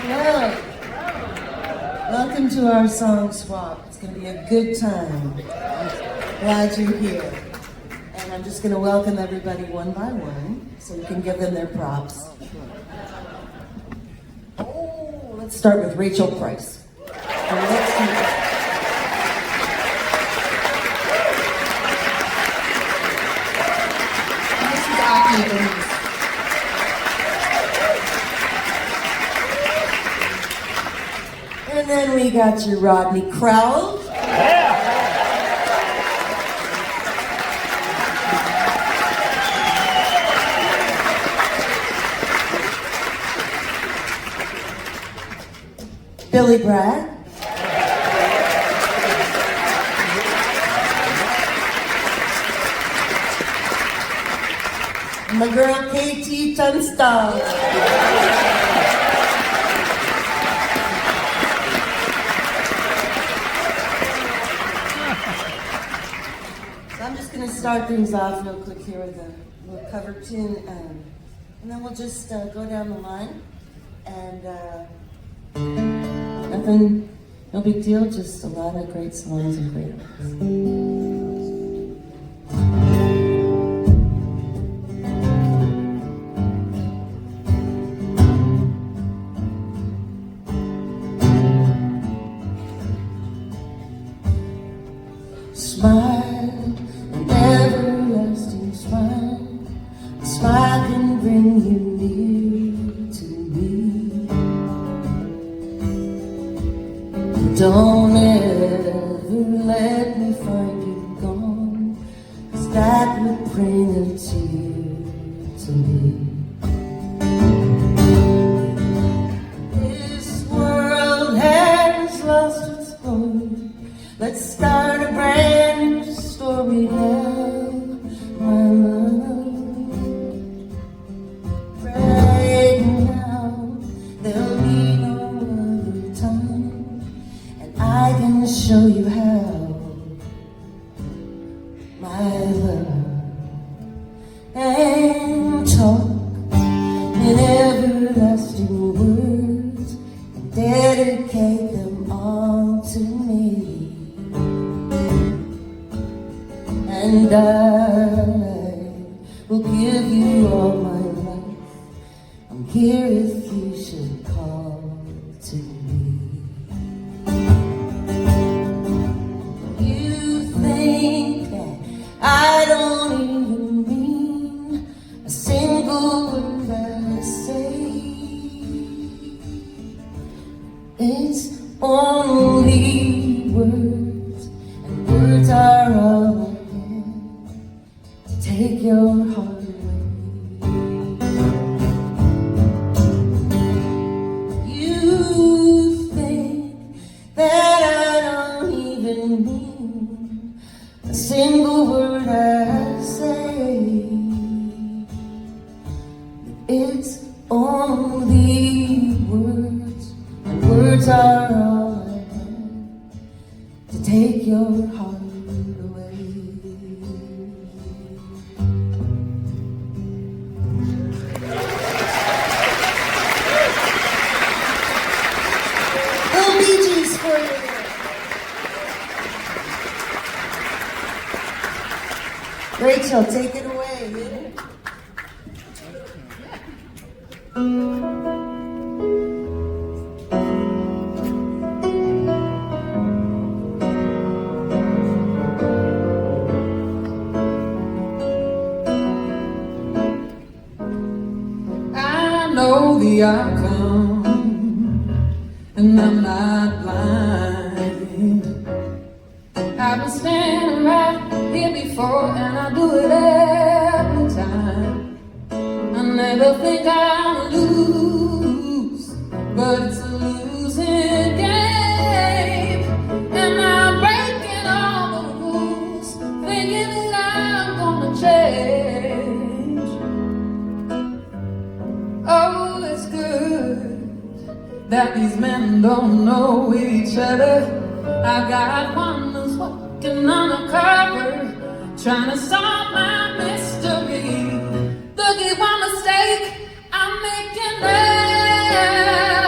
Well, welcome to our song swap. It's going to be a good time. Glad you're here. And I'm just going to welcome everybody one by one so we can give them their props. Oh, let's start with Rachael Price. This is Akie Bermiss. And then we got your Rodney Crowell. Yeah. Billy Bragg. My girl KT Tunstall. I'm just going to start things off real quick here with a little cover tune, and then we'll just go down the line, and nothing, no big deal, just a lot of great songs and great artists. Smile, an everlasting smile. A smile can bring you near to me. Don't ever let me find you gone, 'cause that would bring a tear to me. This world has lost its glory. Let's start a brand new story now, my love. Right now, there'll be no other time, and I can show you how, my love. And talk in everlasting words, and dedicate them all to me. And I will give you all my life. I'm here if you should call to me. You think that I don't even mean a single word that I say. It's only words, and words are all take your heart away. You think that I don't even mean a single word I say. It's only words, and words are all I have to take your heart away. Rachael, take it away. I know the outcome, and I'm not blind. I've been standing right here before, and I do it every time. I never think I'll lose, but it's a losing game, and I'm breaking all the rules, thinking that I'm gonna change. Oh, it's good that these men don't know each other. I got one who's walking undercover, trying to solve my mystery. Look at one mistake I'm making now.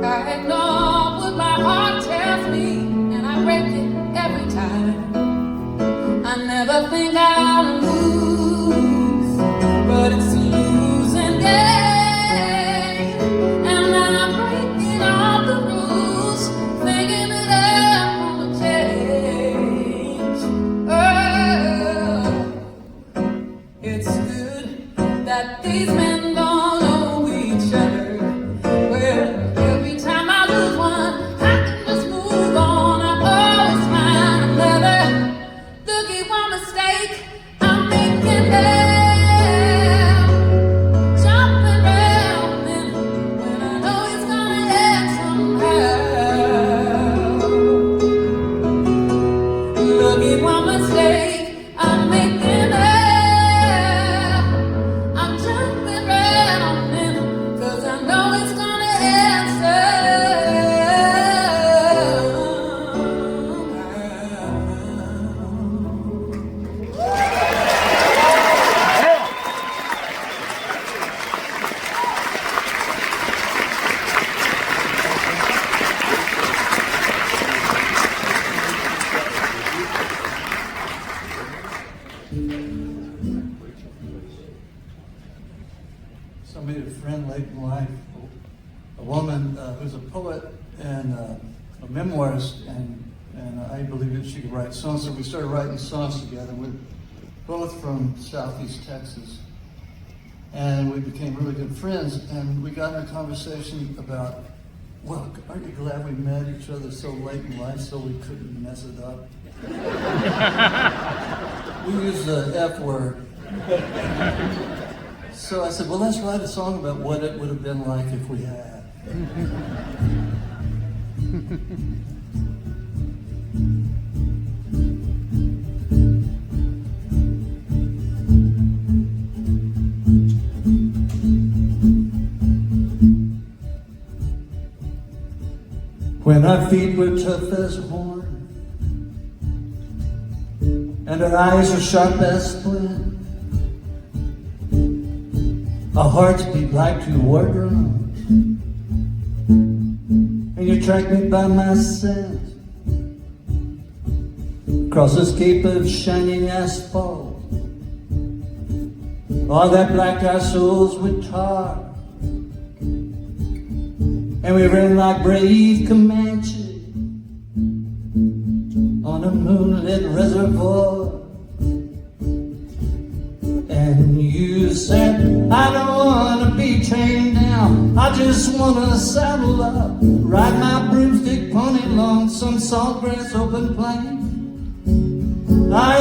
I ignore what my heart tells me, and I break it every time. I never think I'll lose, but it's a losing game. And I'm breaking all the rules, thinking that I'm gonna change. Oh, it's good that these men don't know each other. Well, every time I lose one, I can just move on. I always find another. Looking one mistake, I'm making now. Jumping round and when I know it's gonna end somehow. Looking one mistake, I'm making now. I'm jumping round and 'cause I know it's gonna end So I made a friend late in life, a woman who's a poet and a memoirist, and I believe that she could write songs. So we started writing songs together. We're both from Southeast Texas, and we became really good friends. And we got in a conversation about, well, aren't you glad we met each other so late in life so we couldn't mess it up? We used the F word. So I said, well, let's write a song about what it would have been like if we had. When our feet were tough as horn and our eyes were sharp as splint, our hearts beat like two war drums, and you tracked me by my scent across a scape of shining asphalt. All that blacked our souls with tar, and we ran like brave Comanche on a moonlit reservoir. And you said, I don't want to be chained down, I just want to saddle up, ride my broomstick pony along some saltgrass open plain.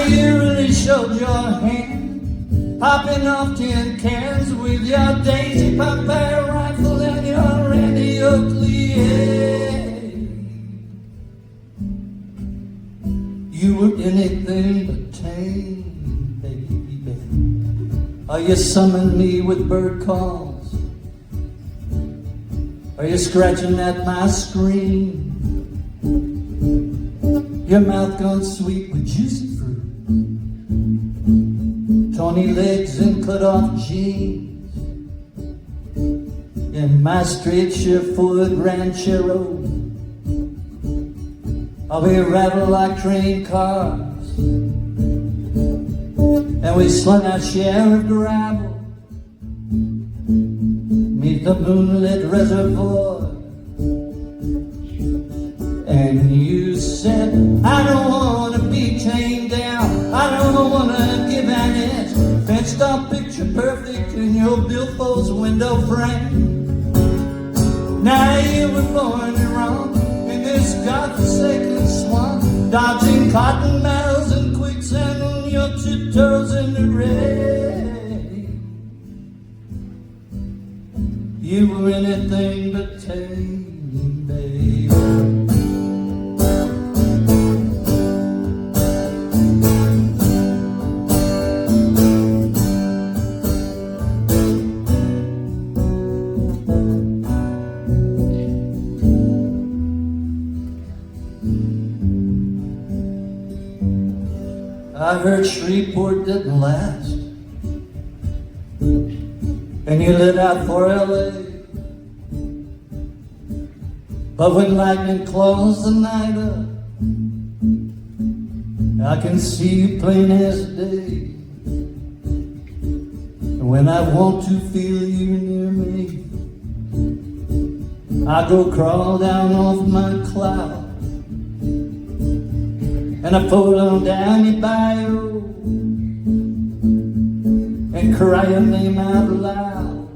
You really showed your hand, popping off tin cans with your Daisy Papaya rifle and your Randy Oakley. You were anything but tame. You summoned me with bird calls. Are you scratching at my screen? Your mouth gone sweet with juicy fruit, tawny legs and cut-off jeans, in my straight Sherwood ranchero. I'll be rattled like train cars, and we slung our share of gravel meet the moonlit reservoir. And you said, I don't want to be chained down, I don't want to give an inch, fenced off picture perfect in your billfold's window frame. Now you were born and wrong in this godforsaken swamp, dodging cotton mallows and quicksand on your tiptoes in the rain. You were anything but tame, baby. I heard Shreveport didn't last, and you lit out for LA. But when lightning claws the night up, I can see you plain as day. And when I want to feel you near me, I go crawl down off my cloud, and I pull on down your bio and cry your name out loud.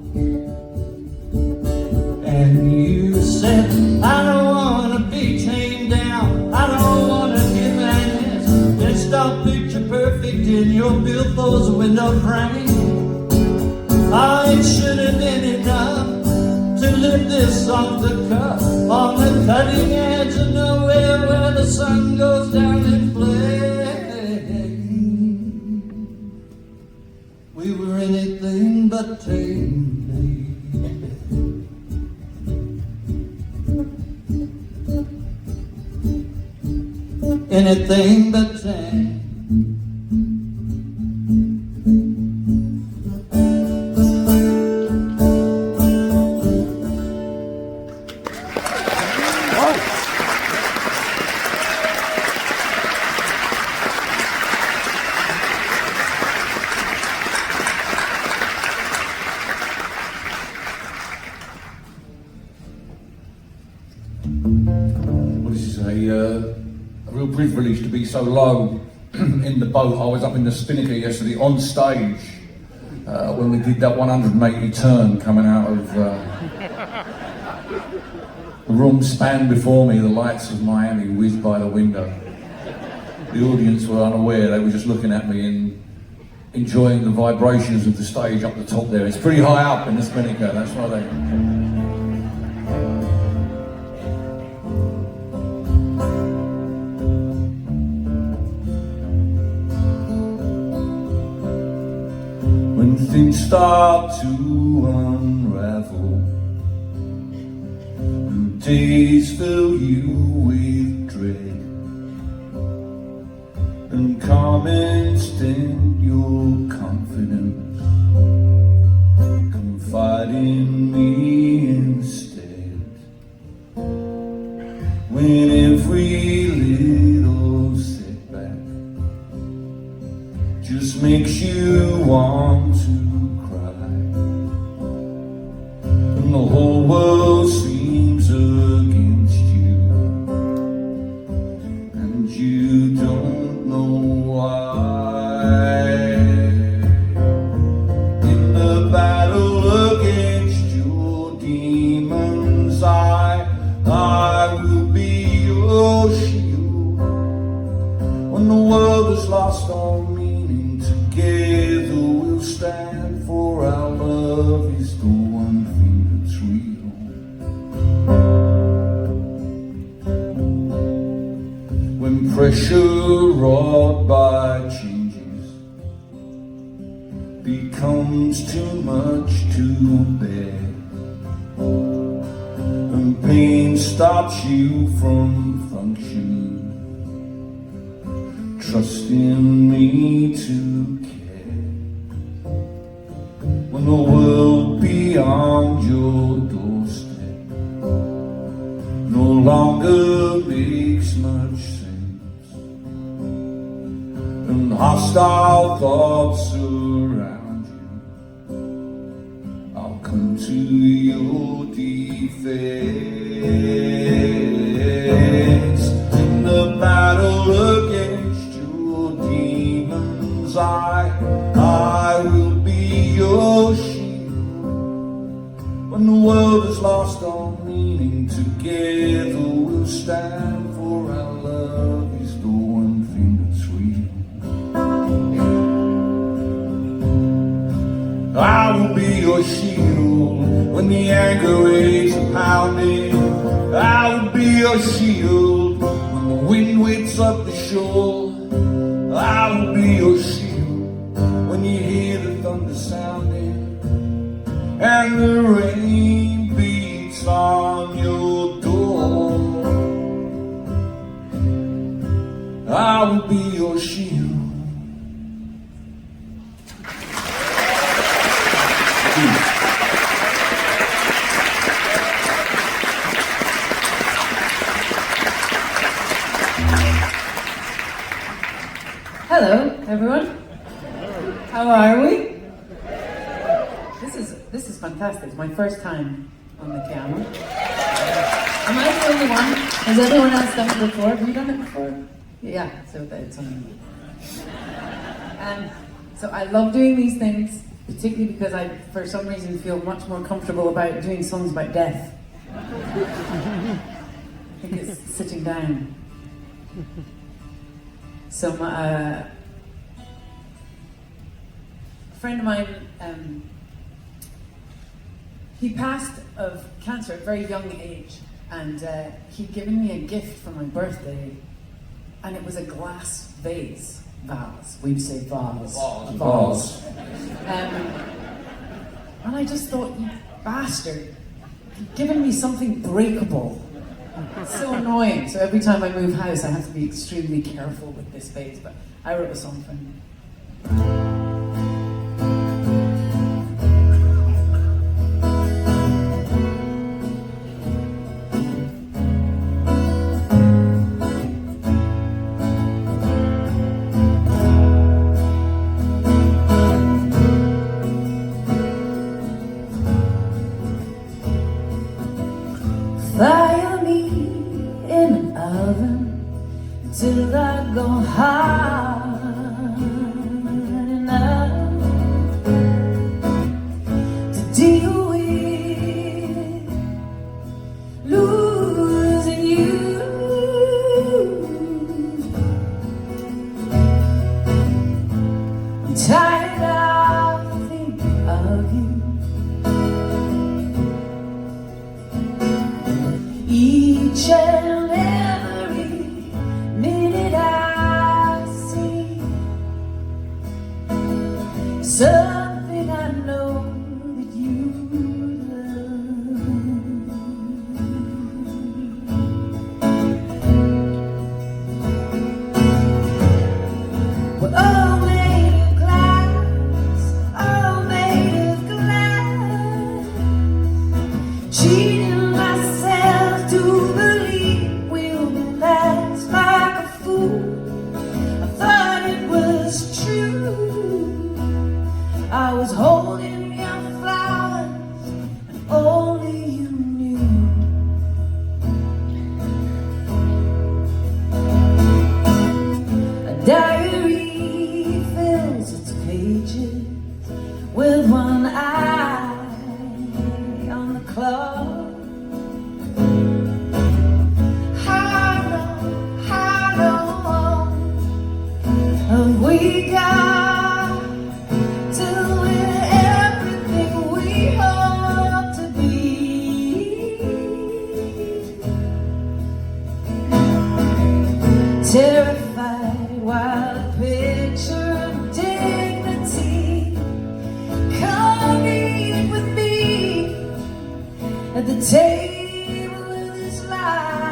And you said, I don't wanna be chained down, I don't wanna get my hands. Just stop picture perfect in your built those window frames. Oh, it should have been enough to lift this off the cuff on the cutting edge of nowhere where the sun goes down in flame. We were anything but tame, baby. Anything but tame. Privilege to be so low in the boat. I was up in the spinnaker yesterday on stage when we did that 180 turn coming out of the room span before me. The lights of Miami whizzed by the window. The audience were unaware, they were just looking at me and enjoying the vibrations of the stage up the top there. It's pretty high up in the spinnaker, that's why they... Things start to unravel, and days fill you with dread, and comments in your confidence. Confide in me instead. When every little setback just makes you want to cry, and the whole world seems against you, and you don't know why. In the battle against your demons, I will be your shield. When the world is lost on me, together we'll stand, for our love is the one thing that's real. When pressure wrought by changes becomes too much to bear, and pain stops you from functioning, trust in me to care. When the world beyond your doorstep no longer makes much sense, and hostile thoughts surround you, I'll come to your defense. In the battle against your demons, I will be your shield. When the world is lost on meaning, together we'll stand, for our love is the one thing that's real. I will be your shield when the anger waves are pounding. I will be your shield when the wind whips up the shore. I will be your shield when you hear the thunder sounding and the rain beats on your door. I will be your shield. Hello, everyone. How are we? This is fantastic. It's my first time on the Cayamo. Am I the only one? Has everyone else done it before? Have you done it before? Yeah, so it's on me. So I love doing these things, particularly because I, for some reason, feel much more comfortable about doing songs about death. I think it's sitting down. So a friend of mine, he passed of cancer at a very young age, and he'd given me a gift for my birthday, and it was a glass vase. We'd say vase. Vase. And I just thought, you bastard, you've given me something breakable. It's so annoying. So every time I move house, I have to be extremely careful with this vase. But I wrote a song for him. Fire me in an oven till I go hard enough to deal with losing you. I'm tired of thinking of you. Each and every minute I see something I know that you love. We're all made of glass, all made of glass. Cheating myself to believe we'll last like a fool. I thought it was true. I was holding your flowers and only you knew. A diary fills its pages with one eye on the clock. We got till we're everything we hope to be. Terrified while a picture of dignity. Come eat with me at the table of this life.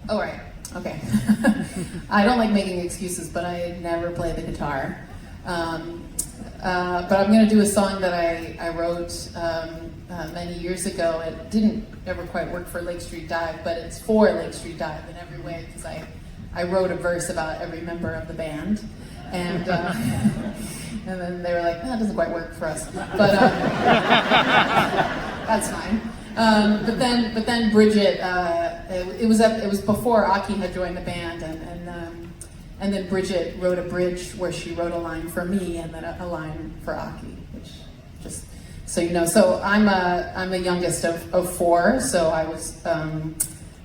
Oh, right. Okay. I don't like making excuses, but I never play the guitar. But I'm going to do a song that I wrote many years ago. It didn't ever quite work for Lake Street Dive, but it's for Lake Street Dive in every way, because I wrote a verse about every member of the band. And and then they were like, that doesn't quite work for us. But that's fine. But then Bridget, it was before Akie had joined the band, and then Bridget wrote a bridge where she wrote a line for me and then a line for Akie, which just so you know. So I'm the youngest of four, so I was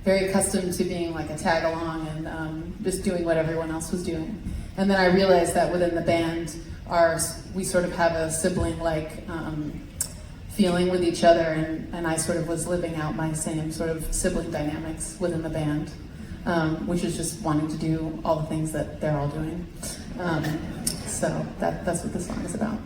very accustomed to being like a tag along and just doing what everyone else was doing. And then I realized that within the band, we sort of have a sibling-like feeling with each other, and I sort of was living out my same sort of sibling dynamics within the band, which is just wanting to do all the things that they're all doing. So that's what this song is about.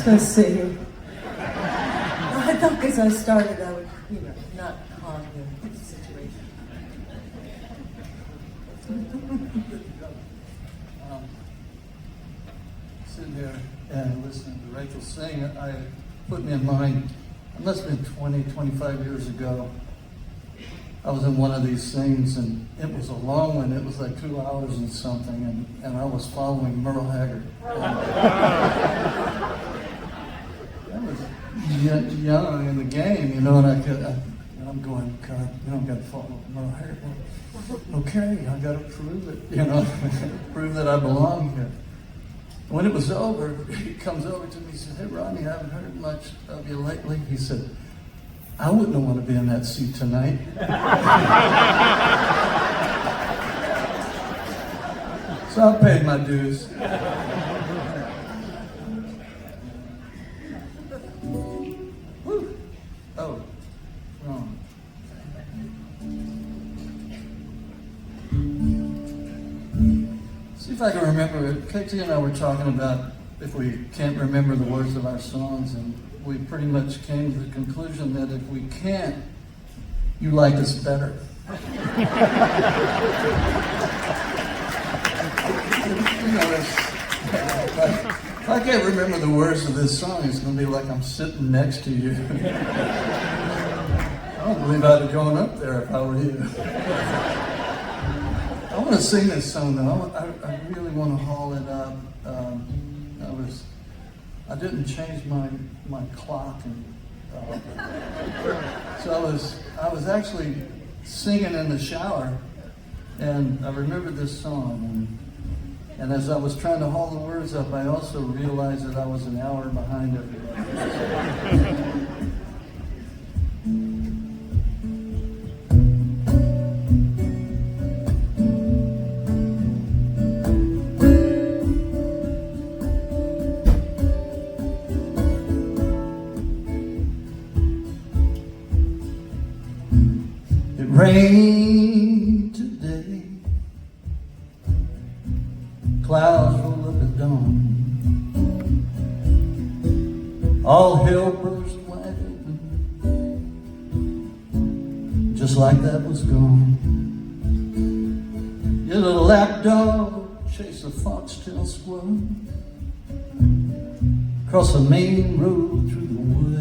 Let's see. I thought because I started, I would, not hog the situation. Sitting there and listening to Rachel sing, it put me in mind, it must have been 20, 25 years ago. I was in one of these things, and it was a long one. It was like 2 hours and something, and I was following Merle Haggard. I was young in the game, you know, and I'm going, God, you know, I've got to follow Merle Haggard. Okay, I got to prove it, you know, prove that I belong here. When it was over, he comes over to me and said, "Hey, Rodney, I haven't heard much of you lately." He said, "I wouldn't want to be in that seat tonight." So I paid my dues. Woo. Oh, wrong. See if I can remember it. KT and I were talking about if we can't remember the words of our songs, and we pretty much came to the conclusion that if we can't, you like us better. You know, if I can't remember the words of this song, it's going to be like I'm sitting next to you. I don't believe I'd have gone up there if I were you. I want to sing this song though. I really want to haul it up. I didn't change my clock, and so I was actually singing in the shower, and I remembered this song, and as I was trying to haul the words up, I also realized that I was an hour behind everybody. Rain today, clouds roll up at dawn, all hell burst wide open, just like that was gone. Your little lapdog chased a foxtail squirrel across the main road through the woods.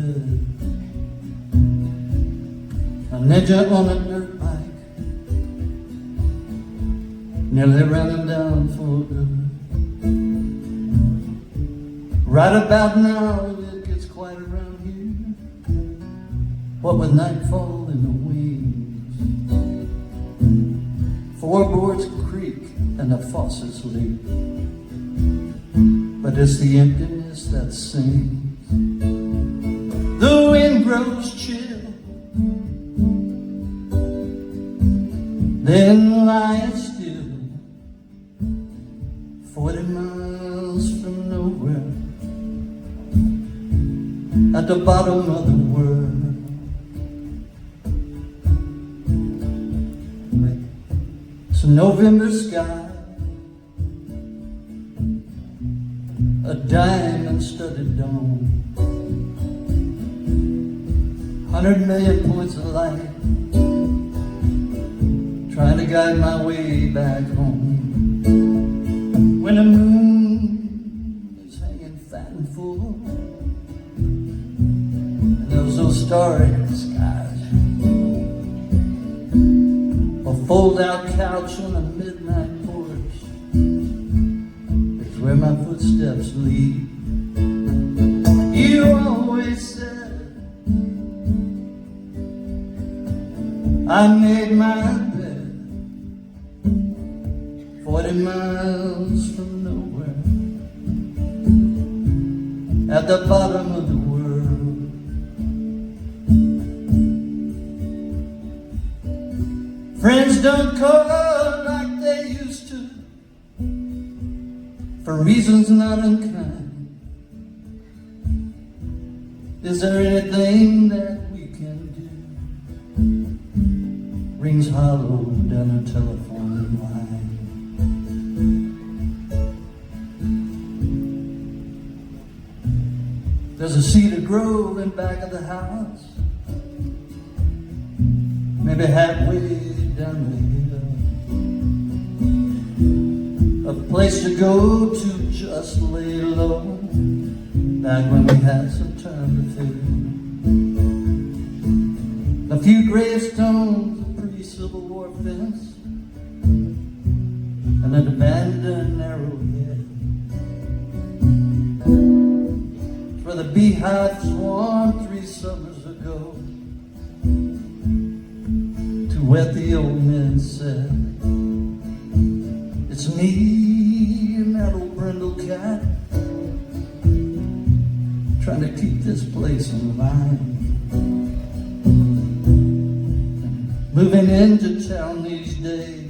A ninja on a dirt bike, nearly running down for good. Right about now it gets quiet around here, what with nightfall in the wings. Floorboards creak and the faucets leak, but it's the emptiness that sings. The wind grows chill, then lying still, 40 miles from nowhere, at the bottom of the world. It's a November sky, a diamond-studded dome, 100 million points of light, trying to guide my way back home. When the moon is hanging fat and full, and there's no starry skies, a fold-out couch on a midnight porch is where my footsteps lead. You always said I made my 40 miles from nowhere, at the bottom of the world. Friends don't call like they used to, for reasons not unkind. Is there anything that we can do? Rings hollow down a telephone line. There's a cedar grove in back of the house, maybe halfway down the hill. A place to go to just lay low, back when we had some time to fill. A few gravestones, a Civil War fence and an abandoned arrowhead. Where the beehive swarmed 3 summers ago, to what the old men said. It's me and that old brindle cat, trying to keep this place in line. Moving into town these days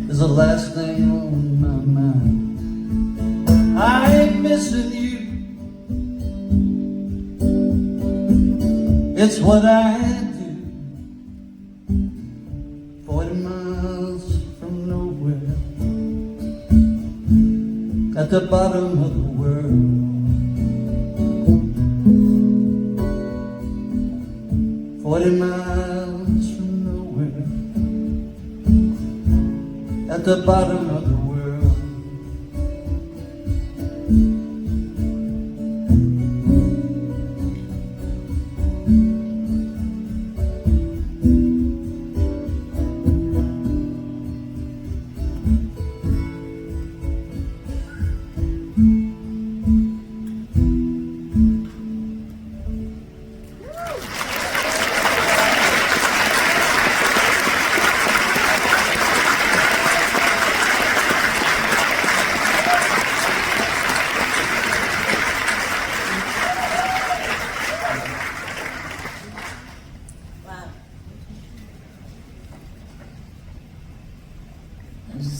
is the last thing on my mind. I ain't missing you. It's what I do. 40 miles from nowhere, at the bottom of the world. 40 miles from nowhere, at the bottom of the world.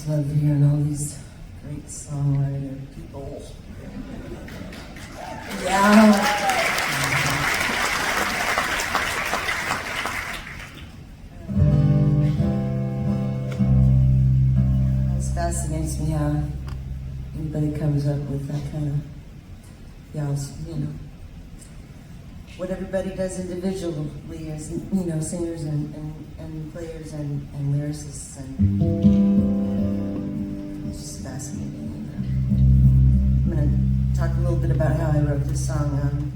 Love hearing all these great songwriter people. Yeah. It fascinates me how anybody comes up with that kind of, you know, what everybody does individually as, you know, singers and players and lyricists, and it's just fascinating. I'm going to talk a little bit about how I wrote this song.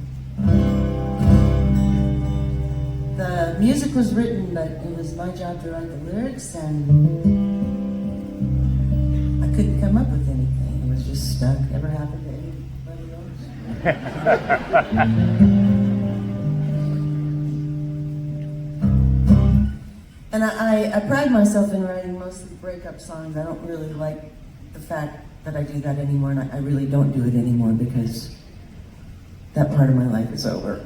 The music was written, but it was my job to write the lyrics, and I couldn't come up with anything. It was just stuck. Ever happened to anybody else? And I pride myself in writing mostly breakup songs. I don't really like the fact that I do that anymore, and I really don't do it anymore because that part of my life is over.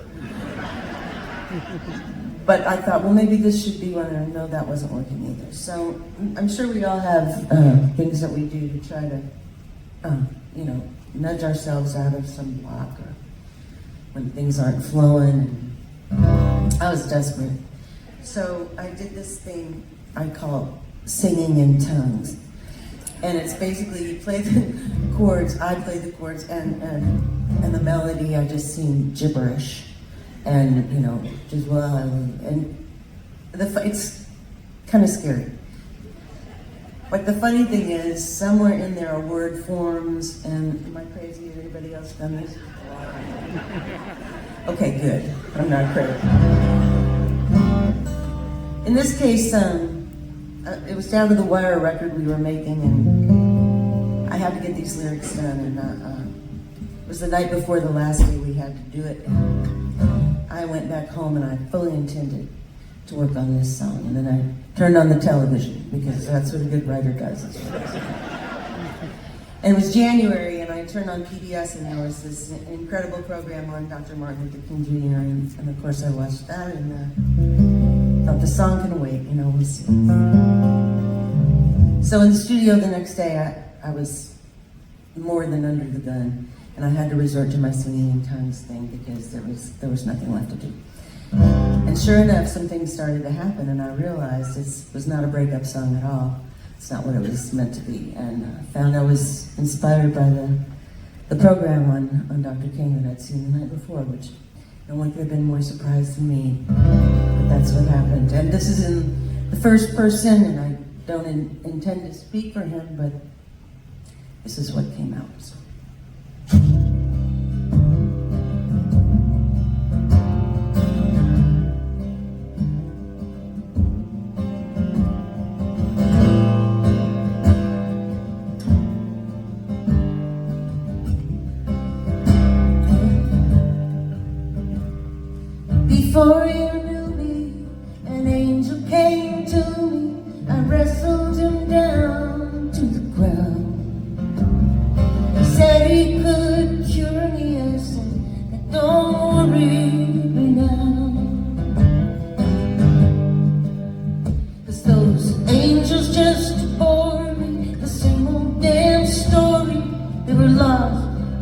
But I thought, well, maybe this should be one, and I know that wasn't working either. So I'm sure we all have things that we do to try to, you know, nudge ourselves out of some block, or when things aren't flowing. I was desperate. So I did this thing I call singing in tongues. And it's basically, you play the chords, I play the chords, and the melody, I just sing gibberish. And, you know, just, well, and it's kind of scary. But the funny thing is, somewhere in there are word forms, and am I crazy? Has anybody else done this? Okay, good. I'm not crazy. In this case, it was down to the wire record we were making, and I had to get these lyrics done, and it was the night before the last day we had to do it, and I went back home and I fully intended to work on this song, and then I turned on the television, because that's what a good writer does. And it was January, and I turned on PBS, and there was this incredible program on Dr. Martin Luther King Jr., and of course I watched that, and thought the song can wait, you know, we'll see. So in the studio the next day, I was more than under the gun, and I had to resort to my singing in tongues thing because there was nothing left to do. And sure enough, some things started to happen, and I realized it was not a breakup song at all. It's not what it was meant to be, and I found I was inspired by the program on Dr. King that I'd seen the night before, which no one could have been more surprised than me. But that's what happened. And this is in the first person, and I don't intend to speak for him, but this is what came out. So.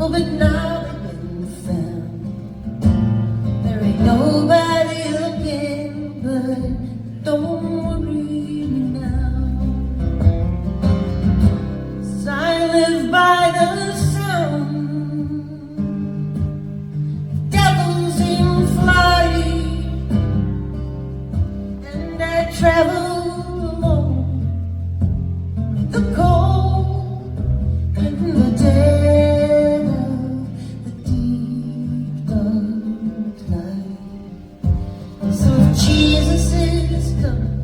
Oh, but now they've been found. There ain't nobody looking, but don't worry now. 'Cause I live by the sound. Devils in flight, and I travel alone. The cold and the dead of the deep dark night. So if Jesus is coming,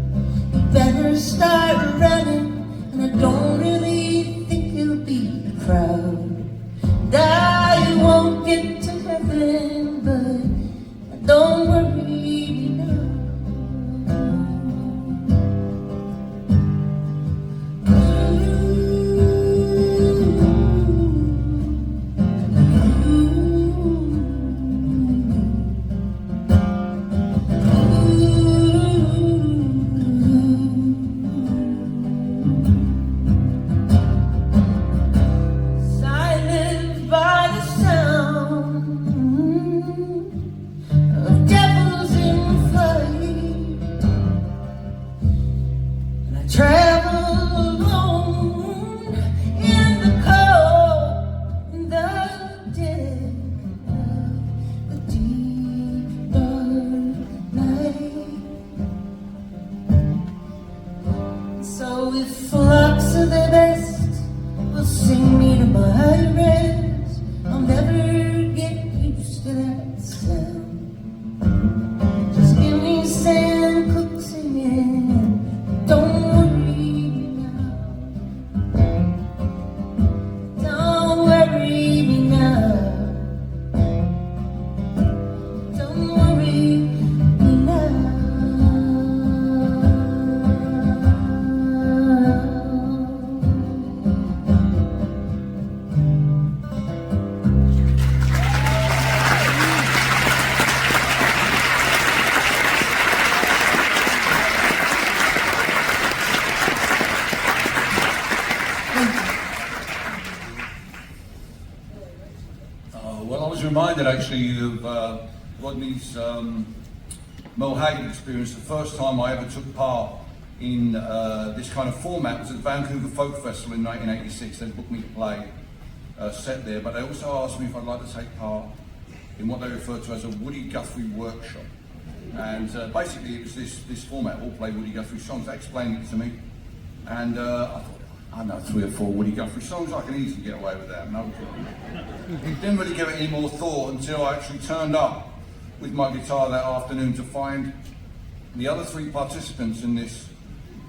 you better start running. And I don't really think he'll be the crowd. And I won't get to heaven, but don't worry now. Reminded actually of Rodney's Mulhagen experience. The first time I ever took part in this kind of format was at the Vancouver Folk Festival in 1986. They booked me to play set there, but they also asked me if I'd like to take part in what they referred to as a Woody Guthrie workshop. And basically it was this format, all play Woody Guthrie songs. They explained it to me, and I thought, I know 3 or 4 Woody Guthrie songs, I can easily get away with that, no problem. Didn't really give it any more thought until I actually turned up with my guitar that afternoon to find the other 3 participants in this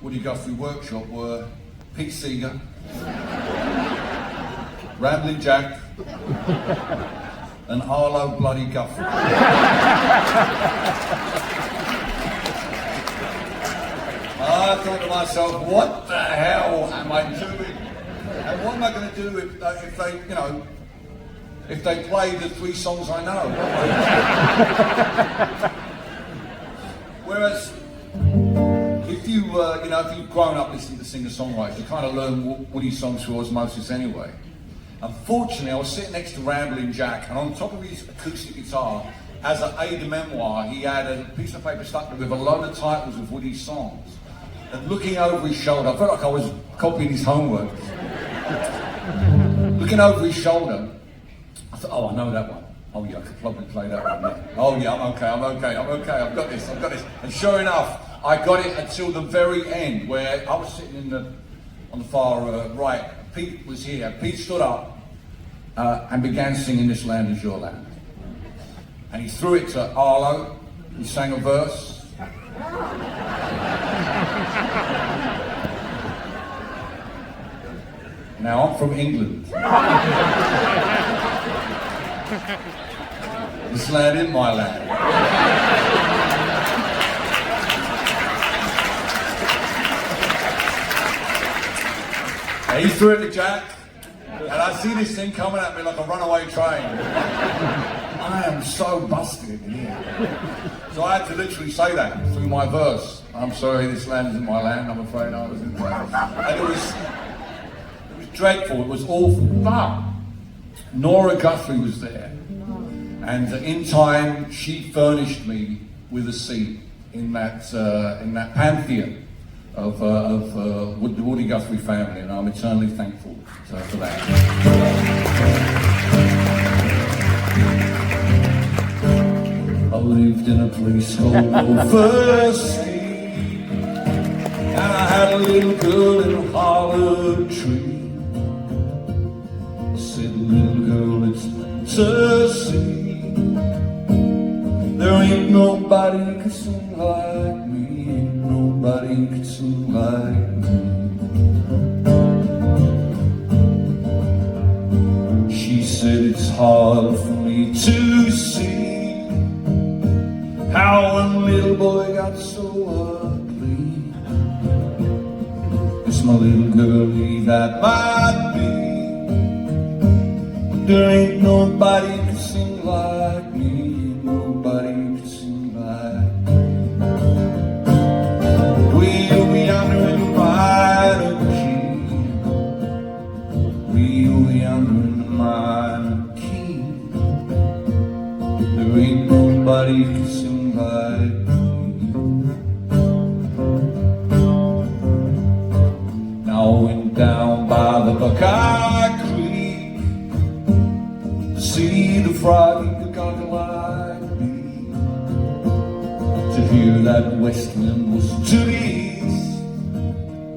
Woody Guthrie workshop were Pete Seeger, Ramblin' Jack, and Arlo Bloody Guthrie. I thought to myself, what the hell am I doing? And what am I going to do if they, you know, if they play the 3 songs I know? Whereas, if you, you know, if you've grown up listening to singer-songwriters, you kind of learn Woody songs through osmosis anyway. Unfortunately, I was sitting next to Ramblin' Jack, and on top of his acoustic guitar, as an aide-de-memoire, he had a piece of paper stuck with a load of titles of Woody's songs. And looking over his shoulder, I felt like I was copying his homework. Looking over his shoulder, I thought, oh, I know that one. Oh yeah, I could probably play that one. Yeah. Oh yeah, I'm okay, I've got this. And sure enough, I got it until the very end, where I was sitting on the far right. Pete was here. Pete stood up and began singing This Land Is Your Land. And he threw it to Arlo, who sang a verse. Now, I'm from England. This land ain't my land. And he threw it to Jack, and I see this thing coming at me like a runaway train. I am so busted in here. So I had to literally say that through my verse. I'm sorry, this land isn't my land, I'm afraid I was in the land. And it was dreadful, it was awful. But Nora Guthrie was there, and in time she furnished me with a seat in that pantheon of the Woody Guthrie family, and I'm eternally thankful for that. I lived in a place called Oversea, and I had a little girl in a hollow tree. I said, little girl, it's to see. There ain't nobody who can sing like me. Ain't nobody who can sing like me. She said it's hard for me to see how one little boy got so ugly. It's my little girlie that might be. There ain't nobody who can sing like me. Ain't nobody who can sing like me. We'll be under in the minor key. We'll be under in the minor key. There ain't nobody who can sing like me. Now I went down by the Buckeye Creek to see the frog eat the conga like me, to hear that west wind whistle to the east.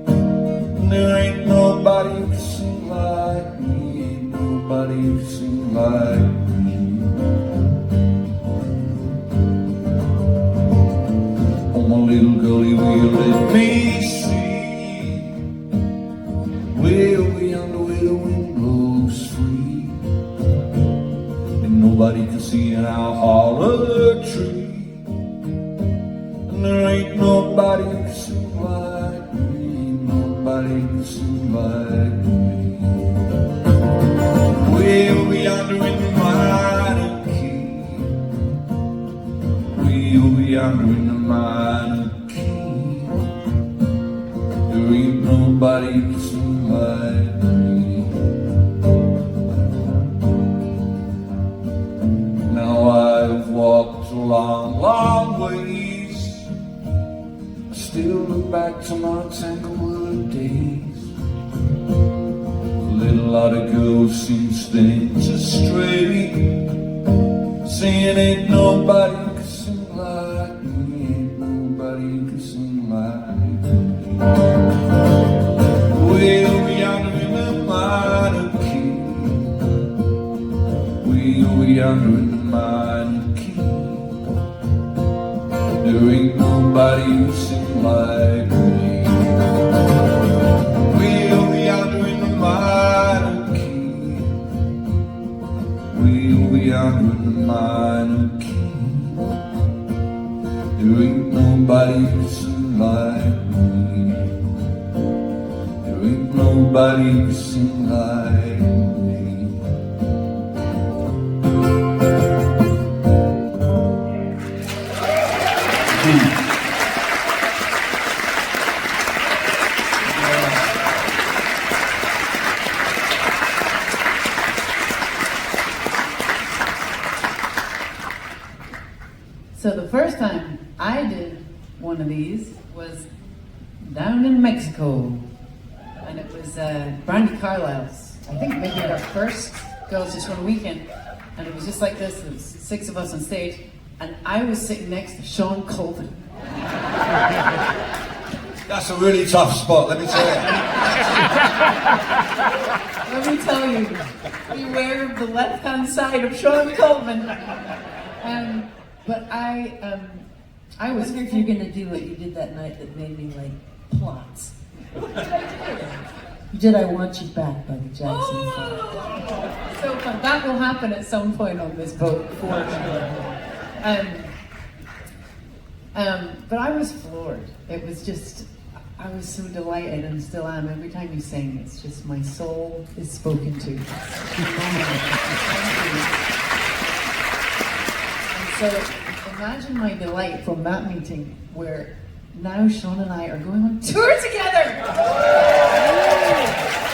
And there ain't nobody who can sing like me. Ain't nobody who can sing like me. Oh, my little girlie, will let me see way yonder where the wind blows free. Nobody can see in our hollow tree. And there ain't nobody who can sing like me. Ain't nobody who can sing like me. We'll be yonder in the minor key. We'll be yonder in the minor key. There ain't nobody who can sing like me. I've walked a long, long ways. I still look back to my Tanglewood days. A little lot of girls seem spinning just straight, saying ain't nobody who can sing like me. Ain't nobody who can sing like me. We'll be yonder in the minor key. We'll be yonder in the minor key. There ain't nobody who sing like me. We'll be yonder in the minor key. We'll be yonder in the minor key. There ain't nobody who sing like me. There ain't nobody who sing like me. So the first time I did one of these was down in Mexico, and it was Brandy Carlisle's. I think maybe our first Girls Just One Weekend, and it was just like this. There was 6 of us on stage, and I was sitting next to Shawn Colvin. That's a really tough spot, let me tell you. Let me tell you, beware of the left-hand side of Shawn Colvin. But I was. If you're gonna do what you did that night that made me like plots. You did I Want You Back by the Jackson 5. So fun. That will happen at some point on this boat, for sure. But I was floored. It was just, I was so delighted and still am. Every time you sing, it's just my soul is spoken to. And so imagine my delight from that meeting where now Shawn and I are going on tour together.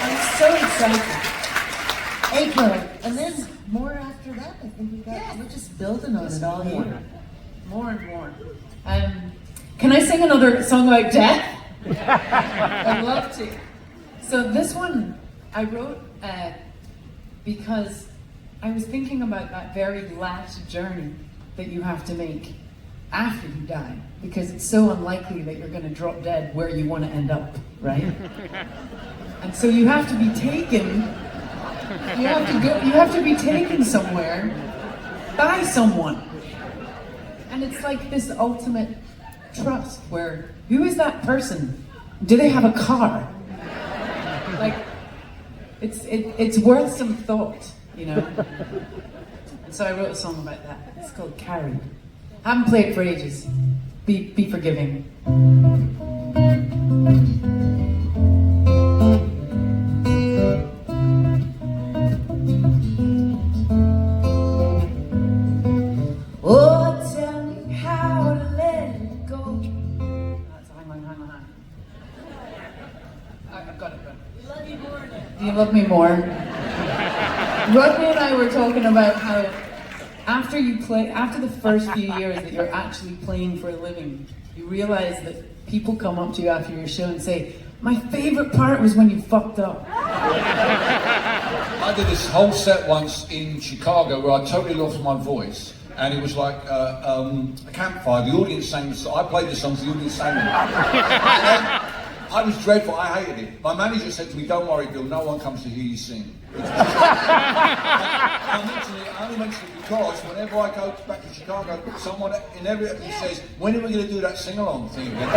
I'm so excited. April, and then more after that. I think we're just building on it all year. More and more. Can I sing another song about death? I'd love to. So this one I wrote because I was thinking about that very last journey that you have to make after you die, because it's so unlikely that you're going to drop dead where you want to end up, right? And so you have to be taken. You have to be taken somewhere by someone. And it's like this ultimate trust where, who is that person? Do they have a car? Like, it's worth some thought, you know? And so I wrote a song about that. It's called Carried. I haven't played for ages. Be forgiving. Oh, tell me how to let it go. Hang on. I've got it. Love you more now. Do you love me more? Rodney and I were talking about how after the first few years that you're actually playing for a living, you realize that people come up to you after your show and say, my favorite part was when you fucked up. I did this whole set once in Chicago where I totally lost my voice, and it was like a campfire. The audience sang the song. I played the songs, the audience sang them. I was dreadful. I hated it. My manager said to me, "Don't worry, Bill. No one comes to hear you sing." I only mention it because whenever I go back to Chicago, someone inevitably says, "When are we going to do that sing-along thing again?"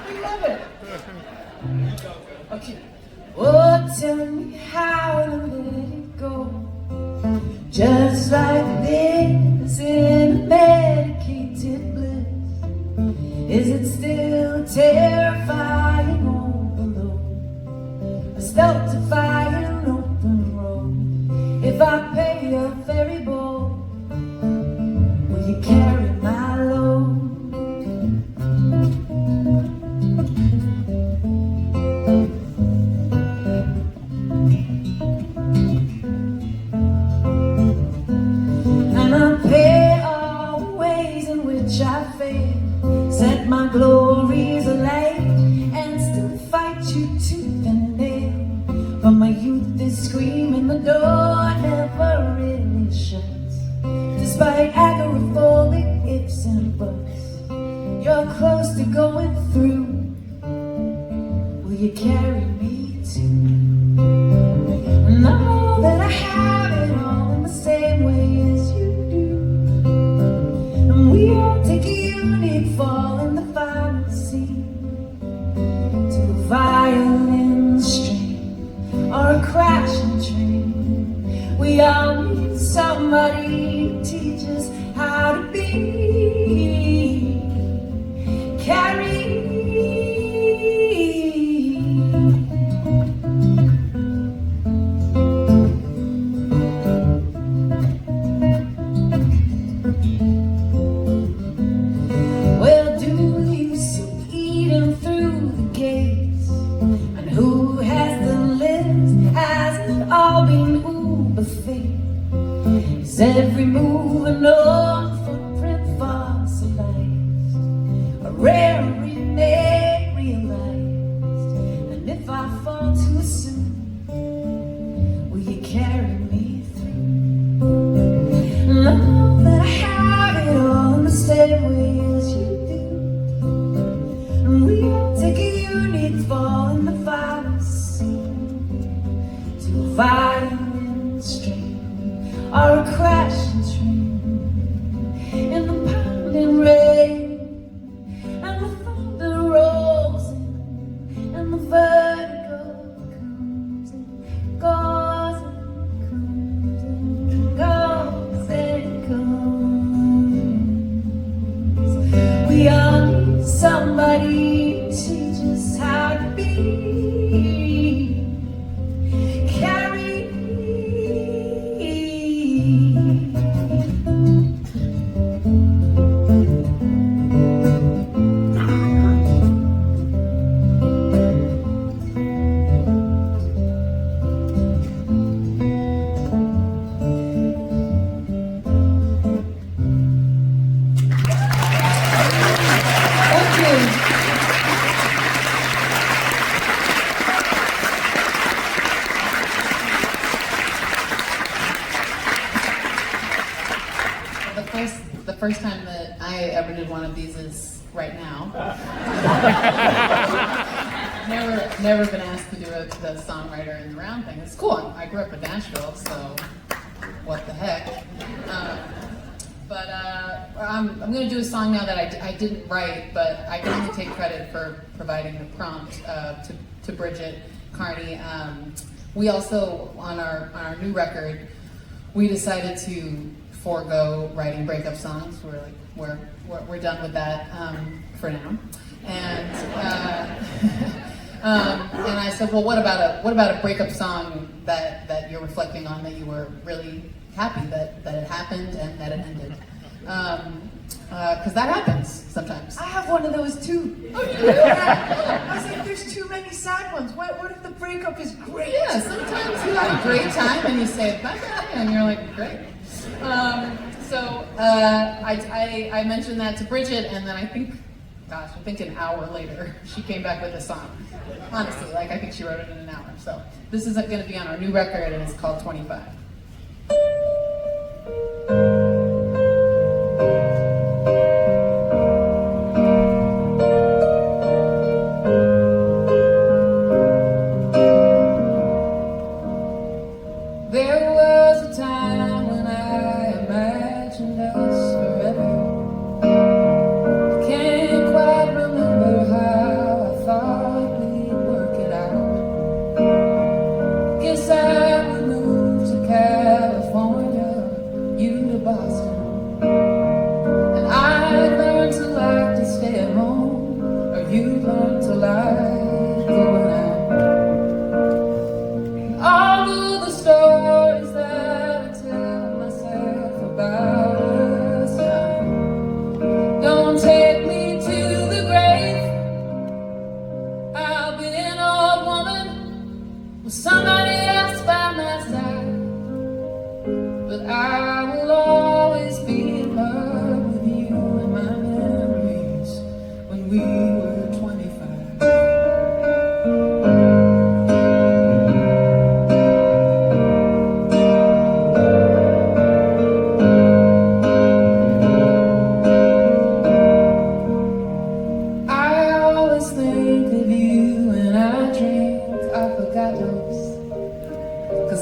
We love it. Okay. Oh, tell me how to let it go. Just like this in a medicated bliss. Is it still terrifying overload? A stultifying open road. If I pay a ferry boat, will you carry my load? And I pay all the ways in which I fail. Set my glories alight and still fight you tooth and nail. But my youth is screaming, the door never really shuts. Despite agoraphobic ifs and buts, you're close to going through. Will you carry me too? And I know that I have it all in the same way as you do. And we all take a unique fall in the final scene to a violin string or a crashing train. We all need somebody to teach us how to be carried. Well, do you see Eden through the gates? And who has the list? Has it all been uber fate? Is every move an old footprint fossilized? A rare remake realized? And if I fall too soon, will you carry me through? And I know that I have it all in the same way as you do. And we all take a unique fall in the final scene to a violin string or a crashing train in the pounding rain, and the thunder rolls in, and the vertigo comes and goes and comes and goes and comes. We all need somebody to teach us how to be carried. first time that I ever did one of these is right now. Never been asked to do the songwriter in the round thing. It's cool. I grew up in Nashville, so what the heck. But I'm going to do a song now that I didn't write, but I can only take credit for providing the prompt to Bridget Carney. We also, on our new record, we decided to forego writing breakup songs. We're done with that for now. And and I said, well, what about a breakup song that you're reflecting on, that you were really happy that it happened and that it ended? Because that happens sometimes. I have one of those too. Oh, you do? Yeah. I was like, there's too many sad ones. What if the breakup is great? Yeah, sometimes you have a great time and you say bye-bye and you're like, great. So I mentioned that to Bridget, and then I think an hour later, she came back with a song. Honestly, I think she wrote it in an hour. So this is going to be on our new record, and it's called 25. There was a time when I imagined us forever. I can't quite remember how I thought we'd work it out. Guess I would move to California, you to Boston, and I'd learn to like to stay at home, or you'd learn to like going out. All of the stories that I tell myself about us now don't take me to the grave. I'll be an old woman with somebody else by my side, but I will always be in love with you and my memories when we were 25.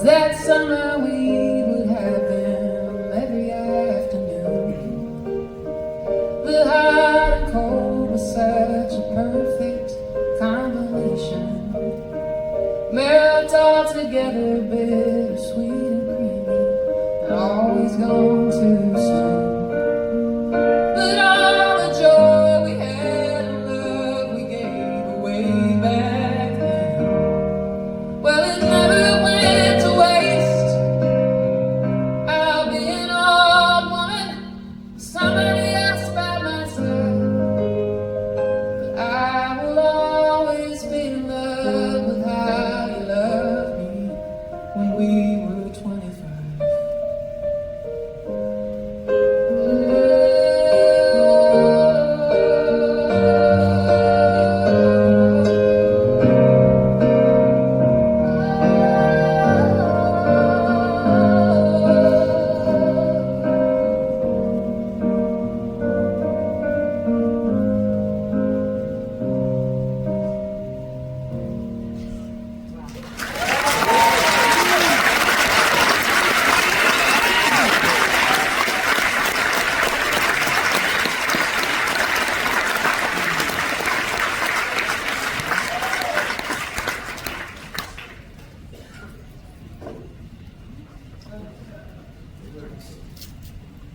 That summer we would have them every afternoon. The hot and cold was such a perfect combination. Melt all together, bittersweet and creamy, and always gone too soon. But all the joy we had and love we gave away back then, well, it never went to waste. I'll be an old woman, somebody else by my side, but I will always be in love with how you loved me when we were 25.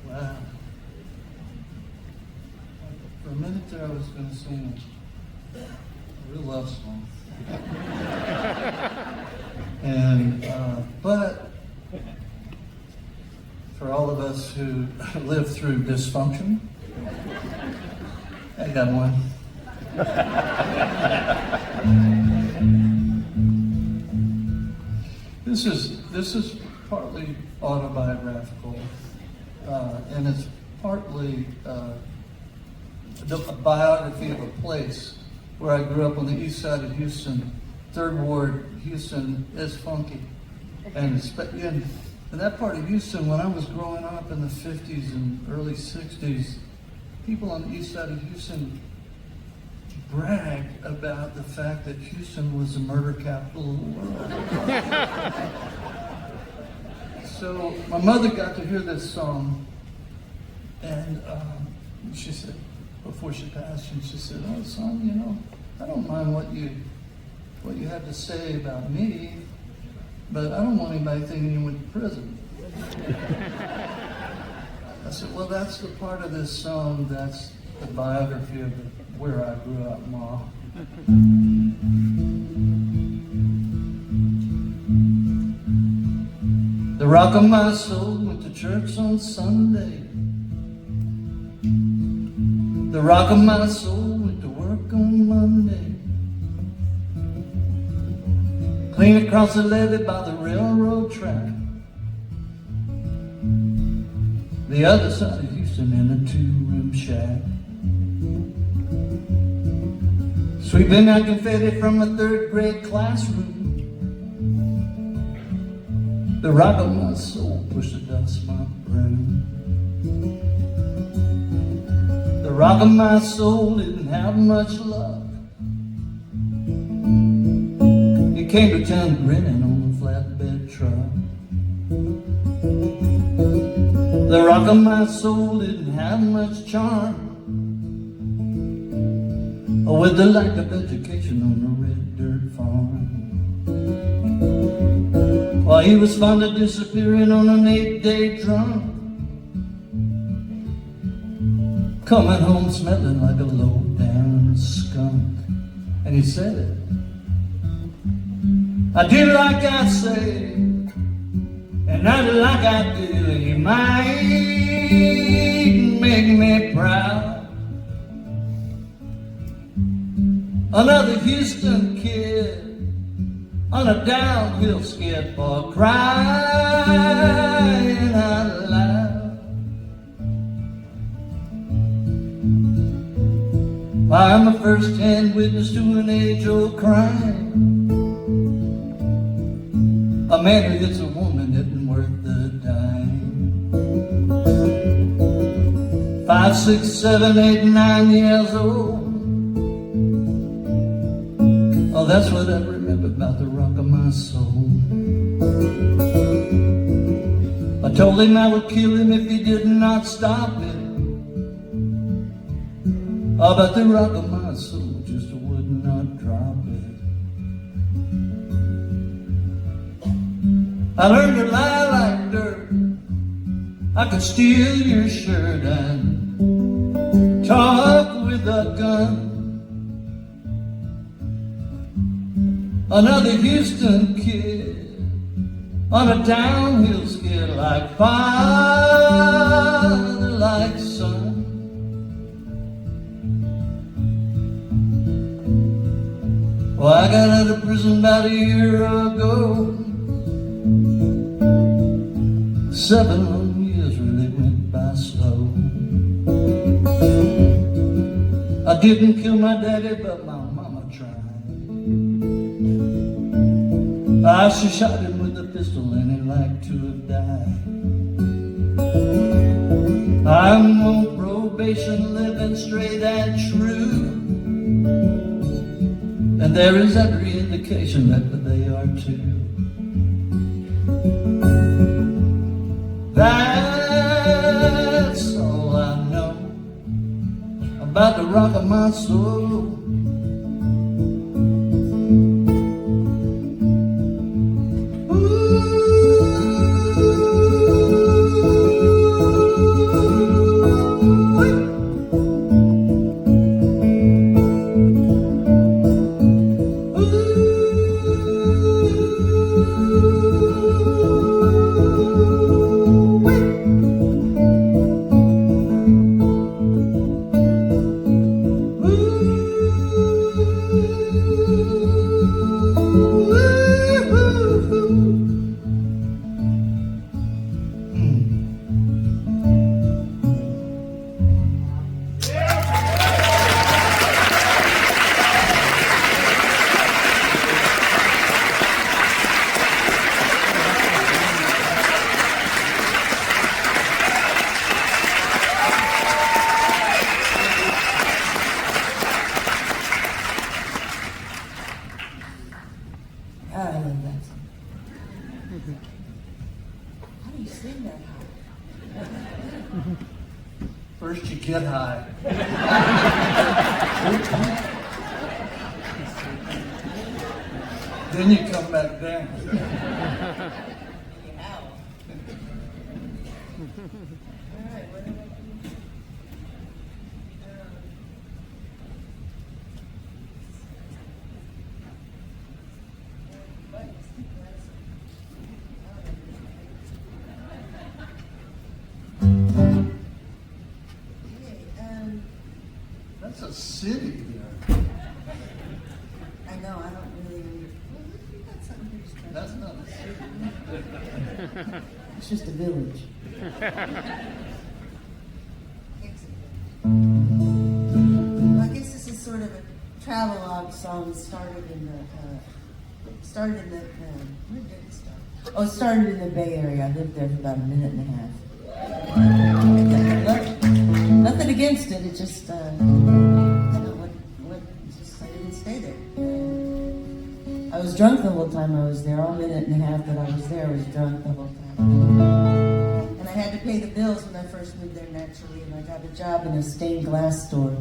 Wow. For a minute there, I was going to sing a real love song. And, but for all of us who live through dysfunction, I got one. This is partly autobiographical, and it's partly a biography of a place where I grew up on the east side of Houston. Third Ward, Houston is funky, and in that part of Houston, when I was growing up in the 50s and early 60s, people on the east side of Houston bragged about the fact that Houston was the murder capital of the world. So my mother got to hear this song, and she said, before she passed, and she said, "Oh, son, you know, I don't mind what you have to say about me, but I don't want anybody thinking you went to prison." I said, "Well, that's the part of this song that's the biography of where I grew up, Ma." The rock of my soul went to church on Sunday. The rock of my soul went to work on Monday. Clean across the levee by the railroad track. The other side of Houston in a two-room shack. Sweeping out confetti from a third grade classroom. The rock of my soul pushed the dust my broom. The rock of my soul didn't have much luck. He came to town grinning on a flatbed truck. The rock of my soul didn't have much charm, with the lack of education on the red dirt farm. While he was fond of disappearing on an 8-day drum, coming home smelling like a low-down skunk. And he said it, "I do like I say, and I do like I do. He might make me proud. Another Houston kid on a downhill skid for crying out loud. Why, I'm a first-hand witness to an age-old crime. A man who hits a woman isn't worth the dime. 5, 6, 7, 8, 9 years old. Oh, that's what I remember about the rock of my soul. I told him I would kill him if he did not stop it. Oh, but the rock of my soul just would not drop it. I learned to lie like dirt. I could steal your shirt and talk with a gun. Another Houston kid on a downhill skid, like father, like son. Well, I got out of prison about a year ago. 7 long years really went by slow. I didn't kill my daddy, but my mama tried. She shot him with a pistol and he'd like to have died. I'm on probation, living straight and true, and there is every indication that they are too. That's all I know about the rock of my soul. I love that song. How do you sing that high? First you get high. Then you come back down. That's a city there. I know, I don't really well, you got something here special. That's not a city. It's just a village. Well, I guess this is sort of a travelogue song. Started in the where did it start? Oh, it started in the Bay Area. I lived there for about a minute and a half. Nothing against it. It just I didn't stay there. I was drunk the whole time I was there. All minute and a half that I was there, I was drunk the whole time. And I had to pay the bills when I first moved there naturally, and I got a job in a stained glass store.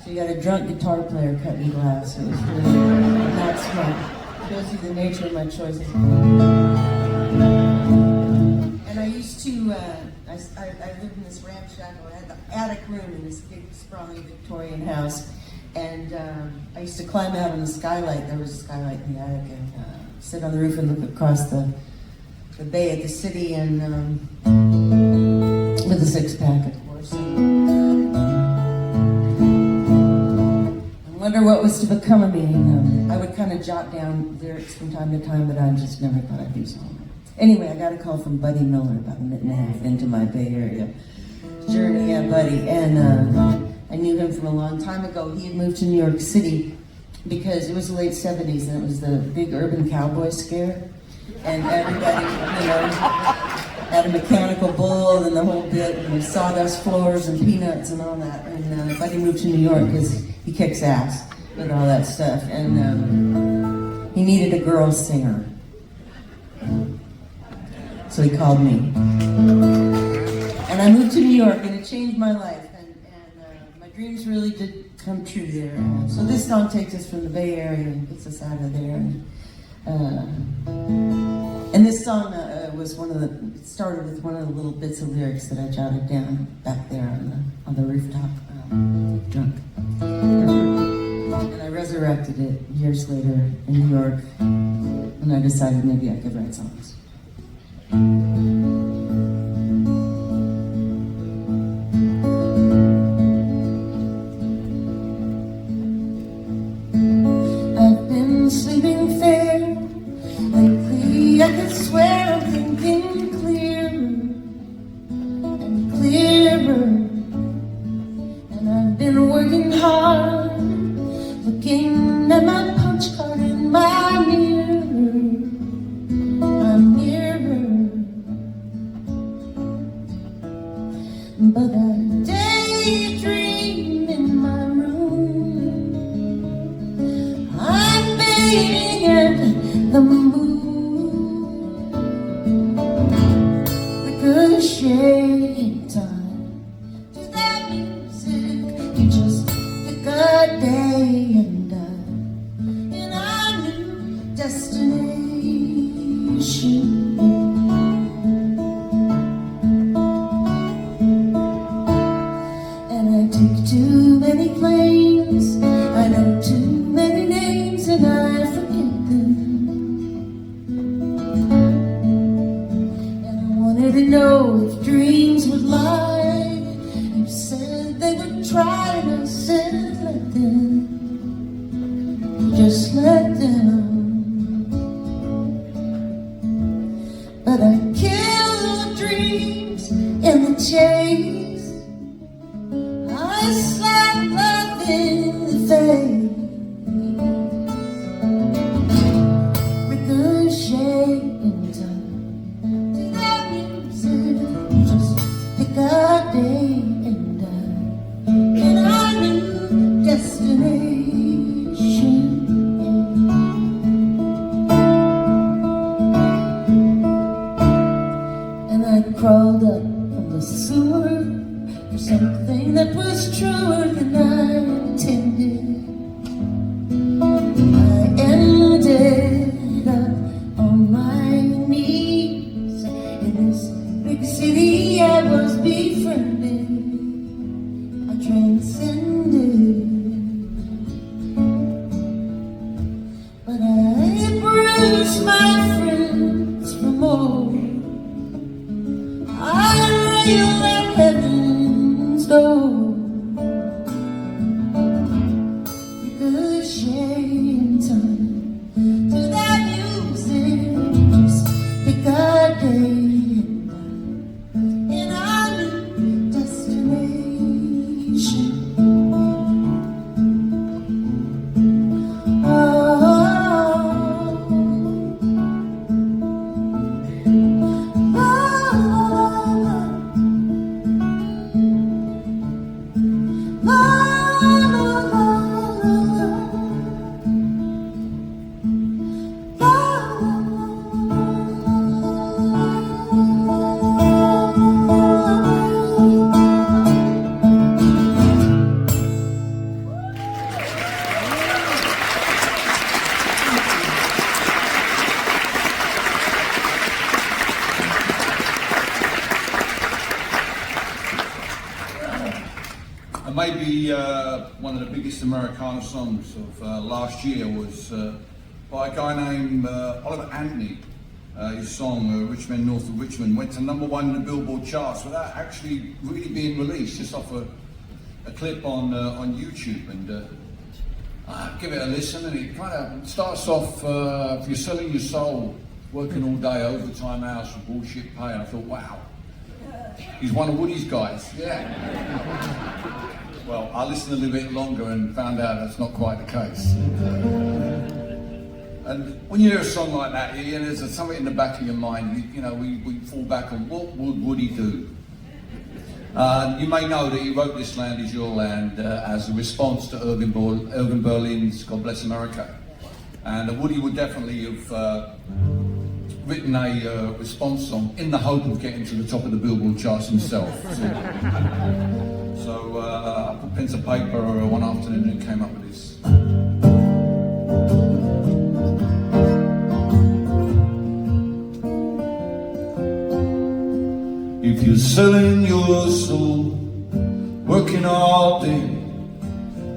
So you got a drunk guitar player cutting glass. It was really not smart. Shows you the nature of my choices. And I used to, I lived in this ramshackle, I had the attic room in this big, sprawling Victorian house. And I used to climb out on the skylight. There was a skylight in the attic, and sit on the roof and look across the bay at the city, and with a six-pack, of course. I wonder what was to become of me. And, I would kind of jot down lyrics from time to time, but I just never thought I'd do so. Anyway, I got a call from Buddy Miller about a minute and a half into my Bay Area journey. Yeah, Buddy, and I knew him from a long time ago. He had moved to New York City because it was the late 70s, and it was the big urban cowboy scare. And everybody, had a mechanical bull and the whole bit, and sawdust floors and peanuts and all that. And Buddy moved to New York because he kicks ass with all that stuff. And he needed a girl singer. So he called me. And I moved to New York, and it changed my life. And my dreams really did come true there. So this song takes us from the Bay Area and gets us out of there. And this song it started with one of the little bits of lyrics that I jotted down back there on the rooftop, drunk. And I resurrected it years later in New York, and I decided maybe I could write songs. I've been sleeping fair. Lately I could swear I'm thinking clearer and clearer. And I've been working hard, looking at my punch card in my mirror. I'm nearer, but I daydream in my room. I'm being at the moon. Ricochet in time to that music. You just pick a day and I knew destination. And I take too many planes, I know too many names, and I forget them. To know if dreams would lie. You said they would try, and I said let them, just let them. But I killed dreams in the chase. I slapped love in the face. Ricochet in time. God day and I knew destination. loose my friends from all. I rail at heaven's door. Ricochet time to that music. Just pick a day. Maybe one of the biggest Americana songs of last year was by a guy named Oliver Anthony. His song, Rich Men North of Richmond, went to #1 in the Billboard charts without actually really being released, just off a clip on YouTube. And give it a listen, and it kind of starts off, if you're selling your soul, working all day, overtime hours for bullshit pay. And I thought, wow, he's one of Woody's guys, yeah. Well, I listened a little bit longer and found out that's not quite the case. And when you hear a song like that, there's something in the back of your mind. You know, we fall back on what would Woody do. You may know that he wrote "This Land Is Your Land" as a response to Irving Berlin's "God Bless America," and Woody would definitely have written a response song in the hope of getting to the top of the Billboard charts himself. So I put pen to paper one afternoon and came up with this. If you're selling your soul, working all day,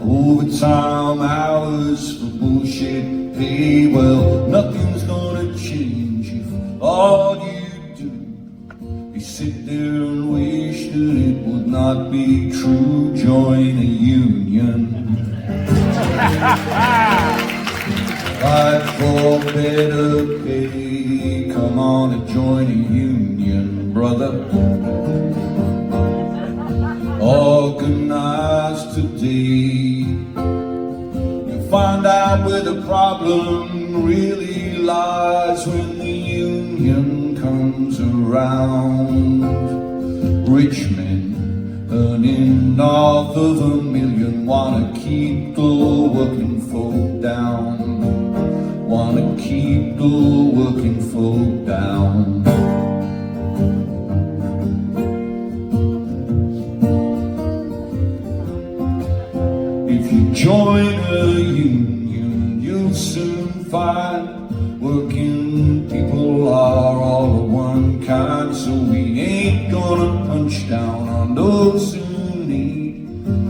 overtime hours for bullshit pay, well, nothing's gonna change if all you do is sit there and wish that it would not be true. Join a union. Fight for better pay. Come on and join a union, brother. Organize today. You'll find out where the problem really lies when the union comes around. Rich men earning north of $1 million wanna keep the working folk down. Wanna keep the working folk down. If you join a union, you'll soon find working people are all of one kind. So we ain't gonna punch down on those who need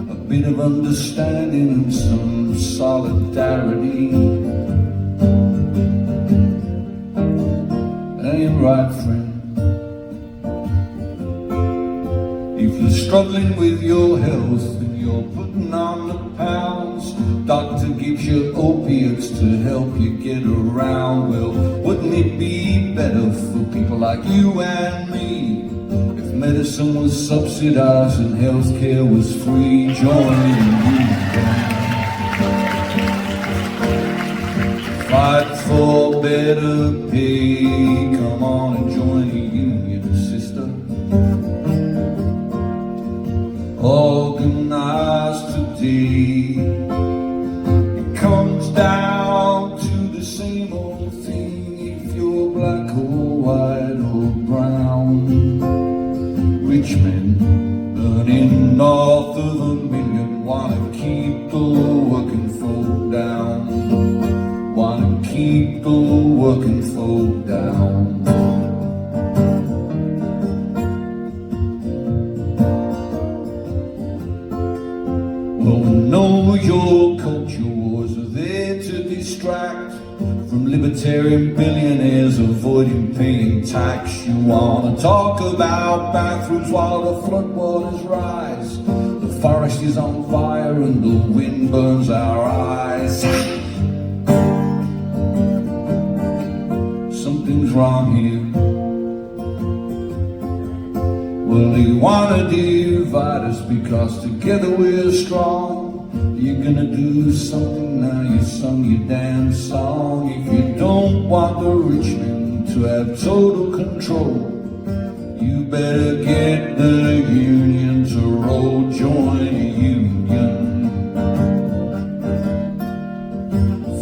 a bit of understanding and some solidarity. Ain't right, friend. If you're struggling with your health and you're putting on the pounds, doctor gives you opiates to help you get around. Well, wouldn't it be better for people like you and me if medicine was subsidized and healthcare was free? Join you. Fight for better pay. Come on and join a union, sister. Organize today. It comes down to the same old thing. If you're black or white or brown, rich men earning north of $1 million wanna keep the working folk down. Wanna keep the working folk down. Well, we know your culture wars are there to distract from liberty libertarian billionaires avoiding paying tax. You wanna talk about bathrooms while the floodwaters rise. The forest is on fire and the wind burns our eyes. Something's wrong here. Well, they wanna divide us because together we're strong. You're gonna do something now, you sung your damn song. If you don't want the rich men to have total control, you better get the union to roll, join a union.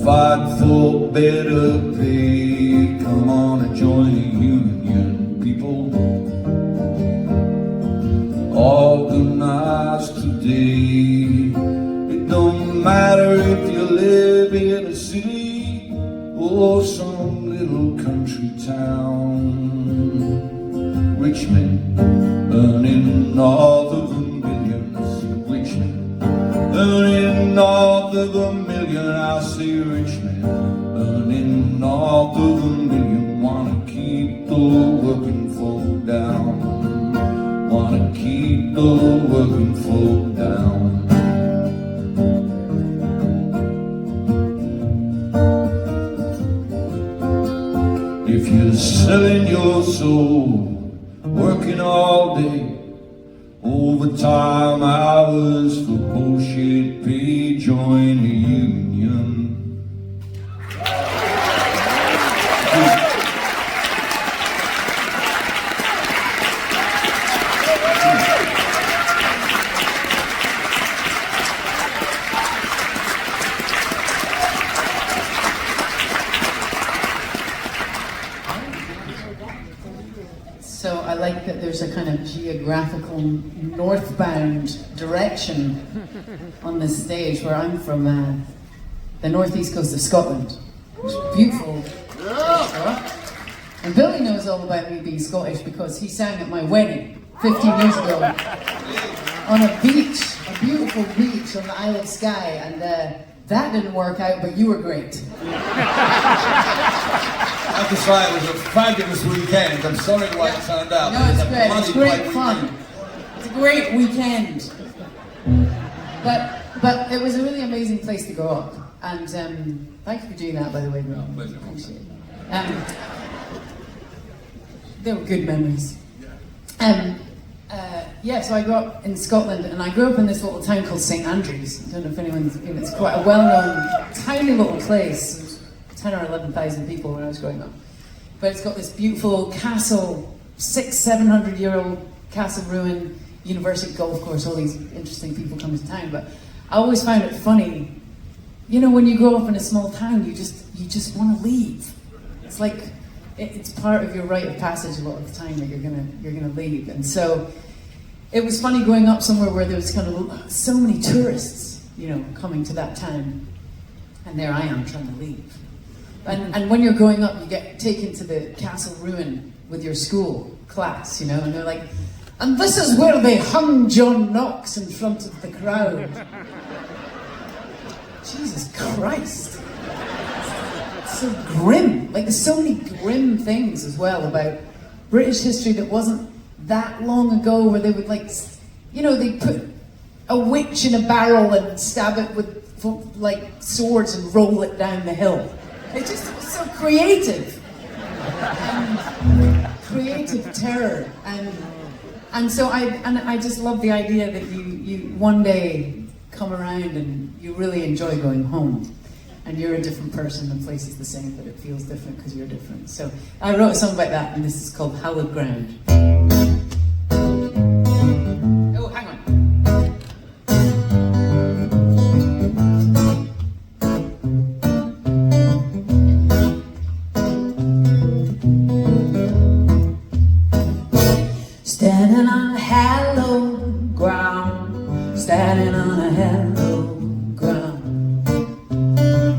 Fight for better pay, come on and join a union, people. Organize today. It don't matter if you live in a city or some little country town. Rich men earning north of $1 million. Rich men earning north of $1 million. I say rich men earning north of $1 million. Wanna keep the working folk down. Wanna keep the working folk down. If you're selling your soul, working all day, overtime hours for bullshit pay, join the union. So I like that there's a kind of geographical northbound direction on this stage where I'm from, the northeast coast of Scotland, which is beautiful. And Billy knows all about me being Scottish because he sang at my wedding 15 years ago on a beach, a beautiful beach on the Isle of Skye, and that didn't work out, but you were great. I have to say it was a fabulous weekend. I'm sorry the way it turned out. No, it's great. It's great fun. It's a great weekend. But it was a really amazing place to grow up. And thank you for doing that, by the way. No, pleasure. Appreciate it. They were good memories. So I grew up in Scotland, and I grew up in this little town called St Andrews. I don't know if anyone's been. It's quite a well-known, tiny little place. 10 or 11,000 people when I was growing up. But it's got this beautiful old castle, 600-700-year-old castle ruin, university golf course, all these interesting people come to town. But I always found it funny, you know, when you grow up in a small town, you just want to leave. It's like it's part of your rite of passage a lot of the time that you're gonna leave. And so it was funny growing up somewhere where there was kind of so many tourists, you know, coming to that town, and there I am trying to leave. And when you're growing up, you get taken to the castle ruin with your school class, you know, and they're like, and this is where they hung John Knox in front of the crowd. Jesus Christ. It's so grim. Like, there's so many grim things as well about British history that wasn't that long ago, where they would, like, you know, they put a witch in a barrel and stab it with, like, swords and roll it down the hill. It just was so creative. Creative terror. And so I just love the idea that you one day come around and you really enjoy going home. And you're a different person, the place is the same, but it feels different because you're different. So I wrote a song about that, and this is called Hallowed Ground. Oh, hang on. Standing on a hallowed ground, standing on a hallowed ground.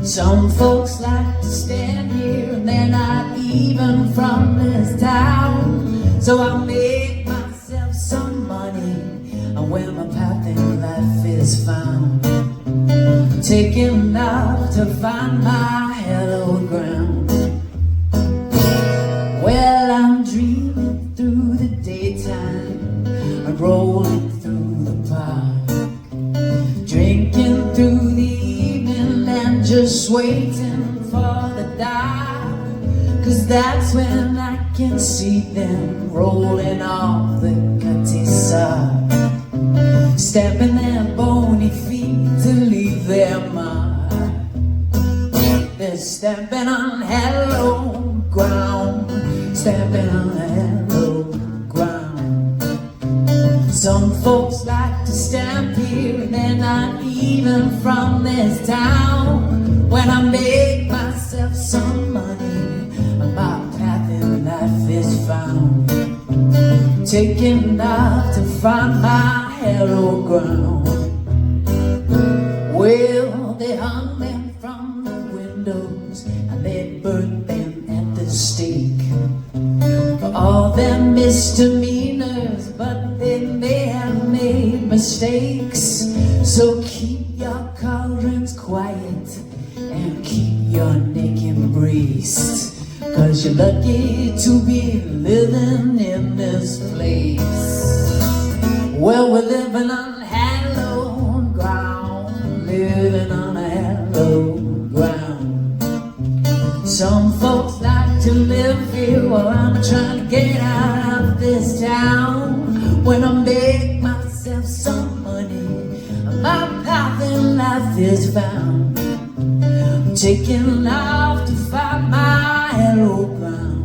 Some folks like to stand here and they're not even from this town. So I'll make myself some money and when my path in life is found, taking enough to find my hallowed ground. 'cause that's when I can see them rolling off the gutty side, stamping their bony feet to leave their mark. They're stamping on hallowed ground, stamping on hallowed ground. Some folks like to stamp here and they're not even from this town. When I make myself some money, my path in life is found, taking off to find my hallowed ground. Well, they hung them from the windows and they burned them at the stake for all their misdemeanors, but they may have made mistakes. So keep your cauldrons quiet and keep your neck embraced, 'cause you're lucky to be living in this place. Well, we're living on hallowed ground, living on a hallowed ground. Some folks like to live here while I'm trying to get out of this town. When I make myself some money, my path in life is found, taking off to find my hallowed ground.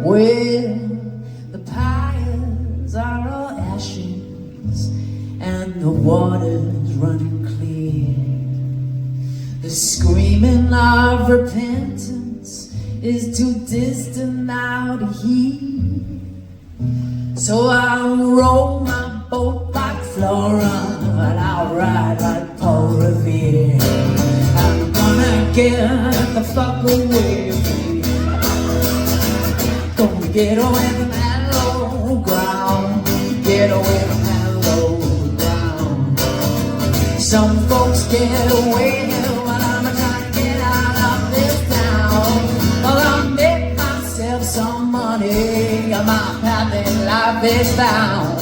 Well, the pyres are all ashes and the water's running clear. The screaming of repentance is too distant now to hear. So I'll roll my boat like Flora and I'll ride like Paul Revere. I'm gonna get the fuck away from you. Gonna get away from hallowed ground, get away from hallowed ground. Some folks get away while I'm trying to get out of this town. Well, I'll make myself some money, my path in life is found.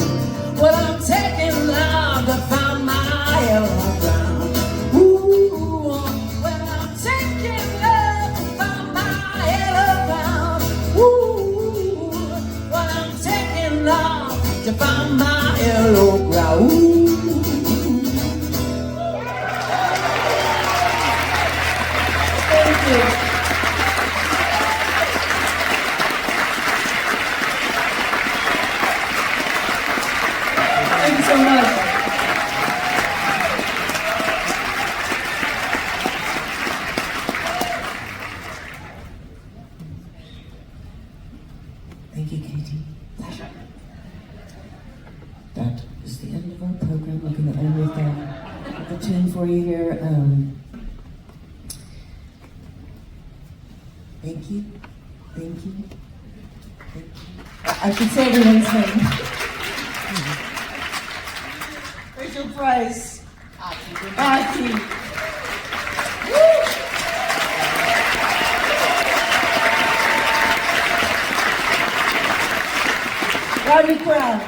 Well, I'm taking love to find my hallowed ground. Ooh, well, I'm taking love to find my hallowed ground. Ooh, well, I'm taking love to find my hallowed ground. Ooh. Thank you. Thank you so much. Thank you, KT. That is the end of our program. We're going to end with the tune for you here. Thank you. Thank you. Thank you. I should say everyone's name. Rachael Price. Akie. Rodney Crowell.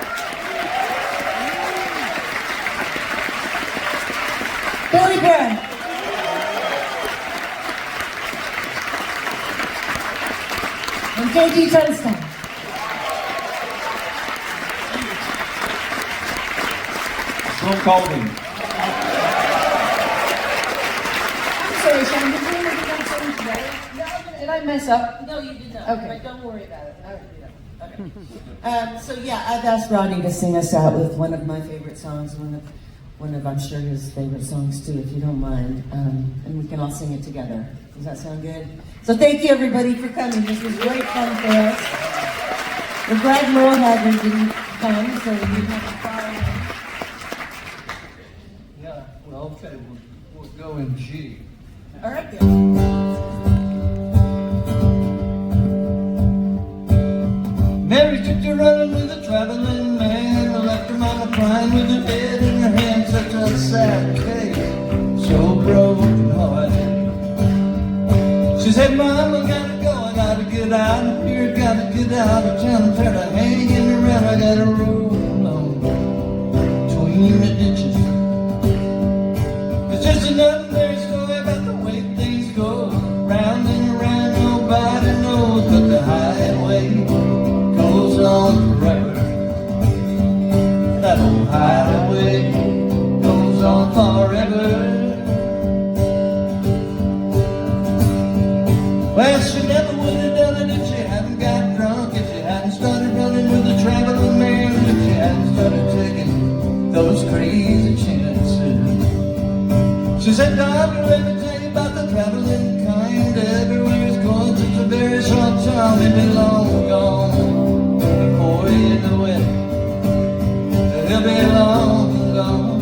Bragg. And KT Tunstall. Shawn Colvin. I'm sorry, Shawn, did you want to get something together? No, did I mess up? No, you did not. Okay. But don't worry about it. Okay. So yeah, I've asked Rodney to sing us out with one of my favorite songs, one of I'm sure his favorite songs too, if you don't mind, and we can all sing it together. Does that sound good? So thank you everybody for coming. This was great fun for us. We're glad Lord Hadley didn't come, so we didn't have to follow him. Yeah, well, okay, we'll go in G. All right then. Mary took to running with a traveling man, left her mama crying with her head in her hand, such a sad case, so broken hearted. She said, Mama, gotta go, I gotta get out of here, gotta get out of town, I'm tired of hanging around, I gotta roll along between the ditches. It's just another Mary story about the way things go, round and around, Well, she never would have done it if she hadn't got drunk, if she hadn't started running with the traveling man, if she hadn't started taking those crazy chances. She said, "Doctor, let me tell you about the traveling kind. Everywhere he's going, just a very short time, he'll be long gone. Before you know it, he'll be long gone.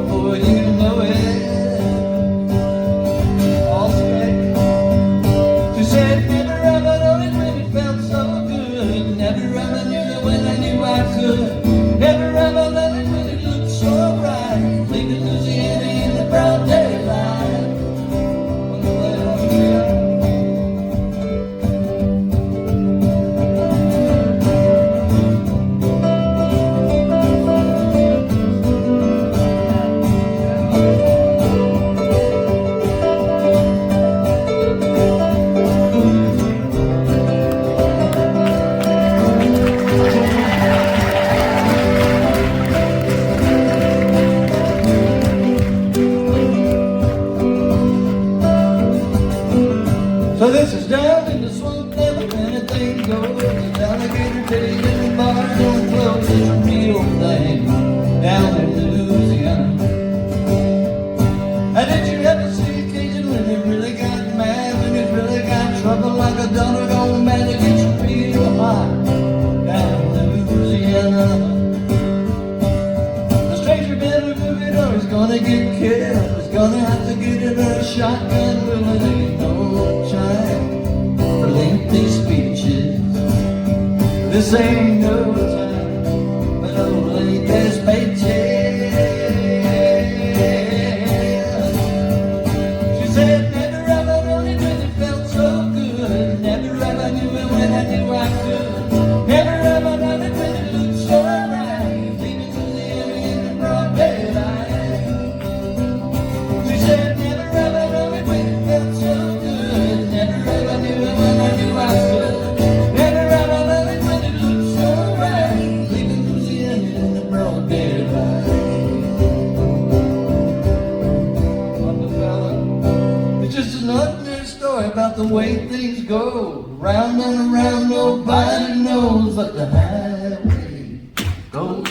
Before you know it." All straight. She said, "Never ever known it when it felt so good. Never ever knew it when I knew I could. Never ever loved it when it looked so bright. Leaving Louisiana in the broad daylight." So this is down in the swamp, never anything goes. It's alligator days and the bars don't close. It's a real thing down in Louisiana. And did you ever see occasion when you really got mad, when you really got trouble like a dollar gone bad? It gets real hot down in Louisiana. The stranger better move it or he's gonna get killed. He's gonna have to get in a shotgun. Will it ain't no time for lengthy speeches. This ain't no time for no latest paycheck. She said, "Never ever known it when it felt so good. Never ever knew it when I knew I could. Never ever known it when it looked so right. Leaving Louisiana in the broad daylight." She said, "Never ever known it when it felt so good. Never ever knew it when I knew I could. Never ever known it when it looked so right. Leaving Louisiana in the broad daylight." It's just an ordinary story about the way things go. Round and around, nobody knows, but the highway goes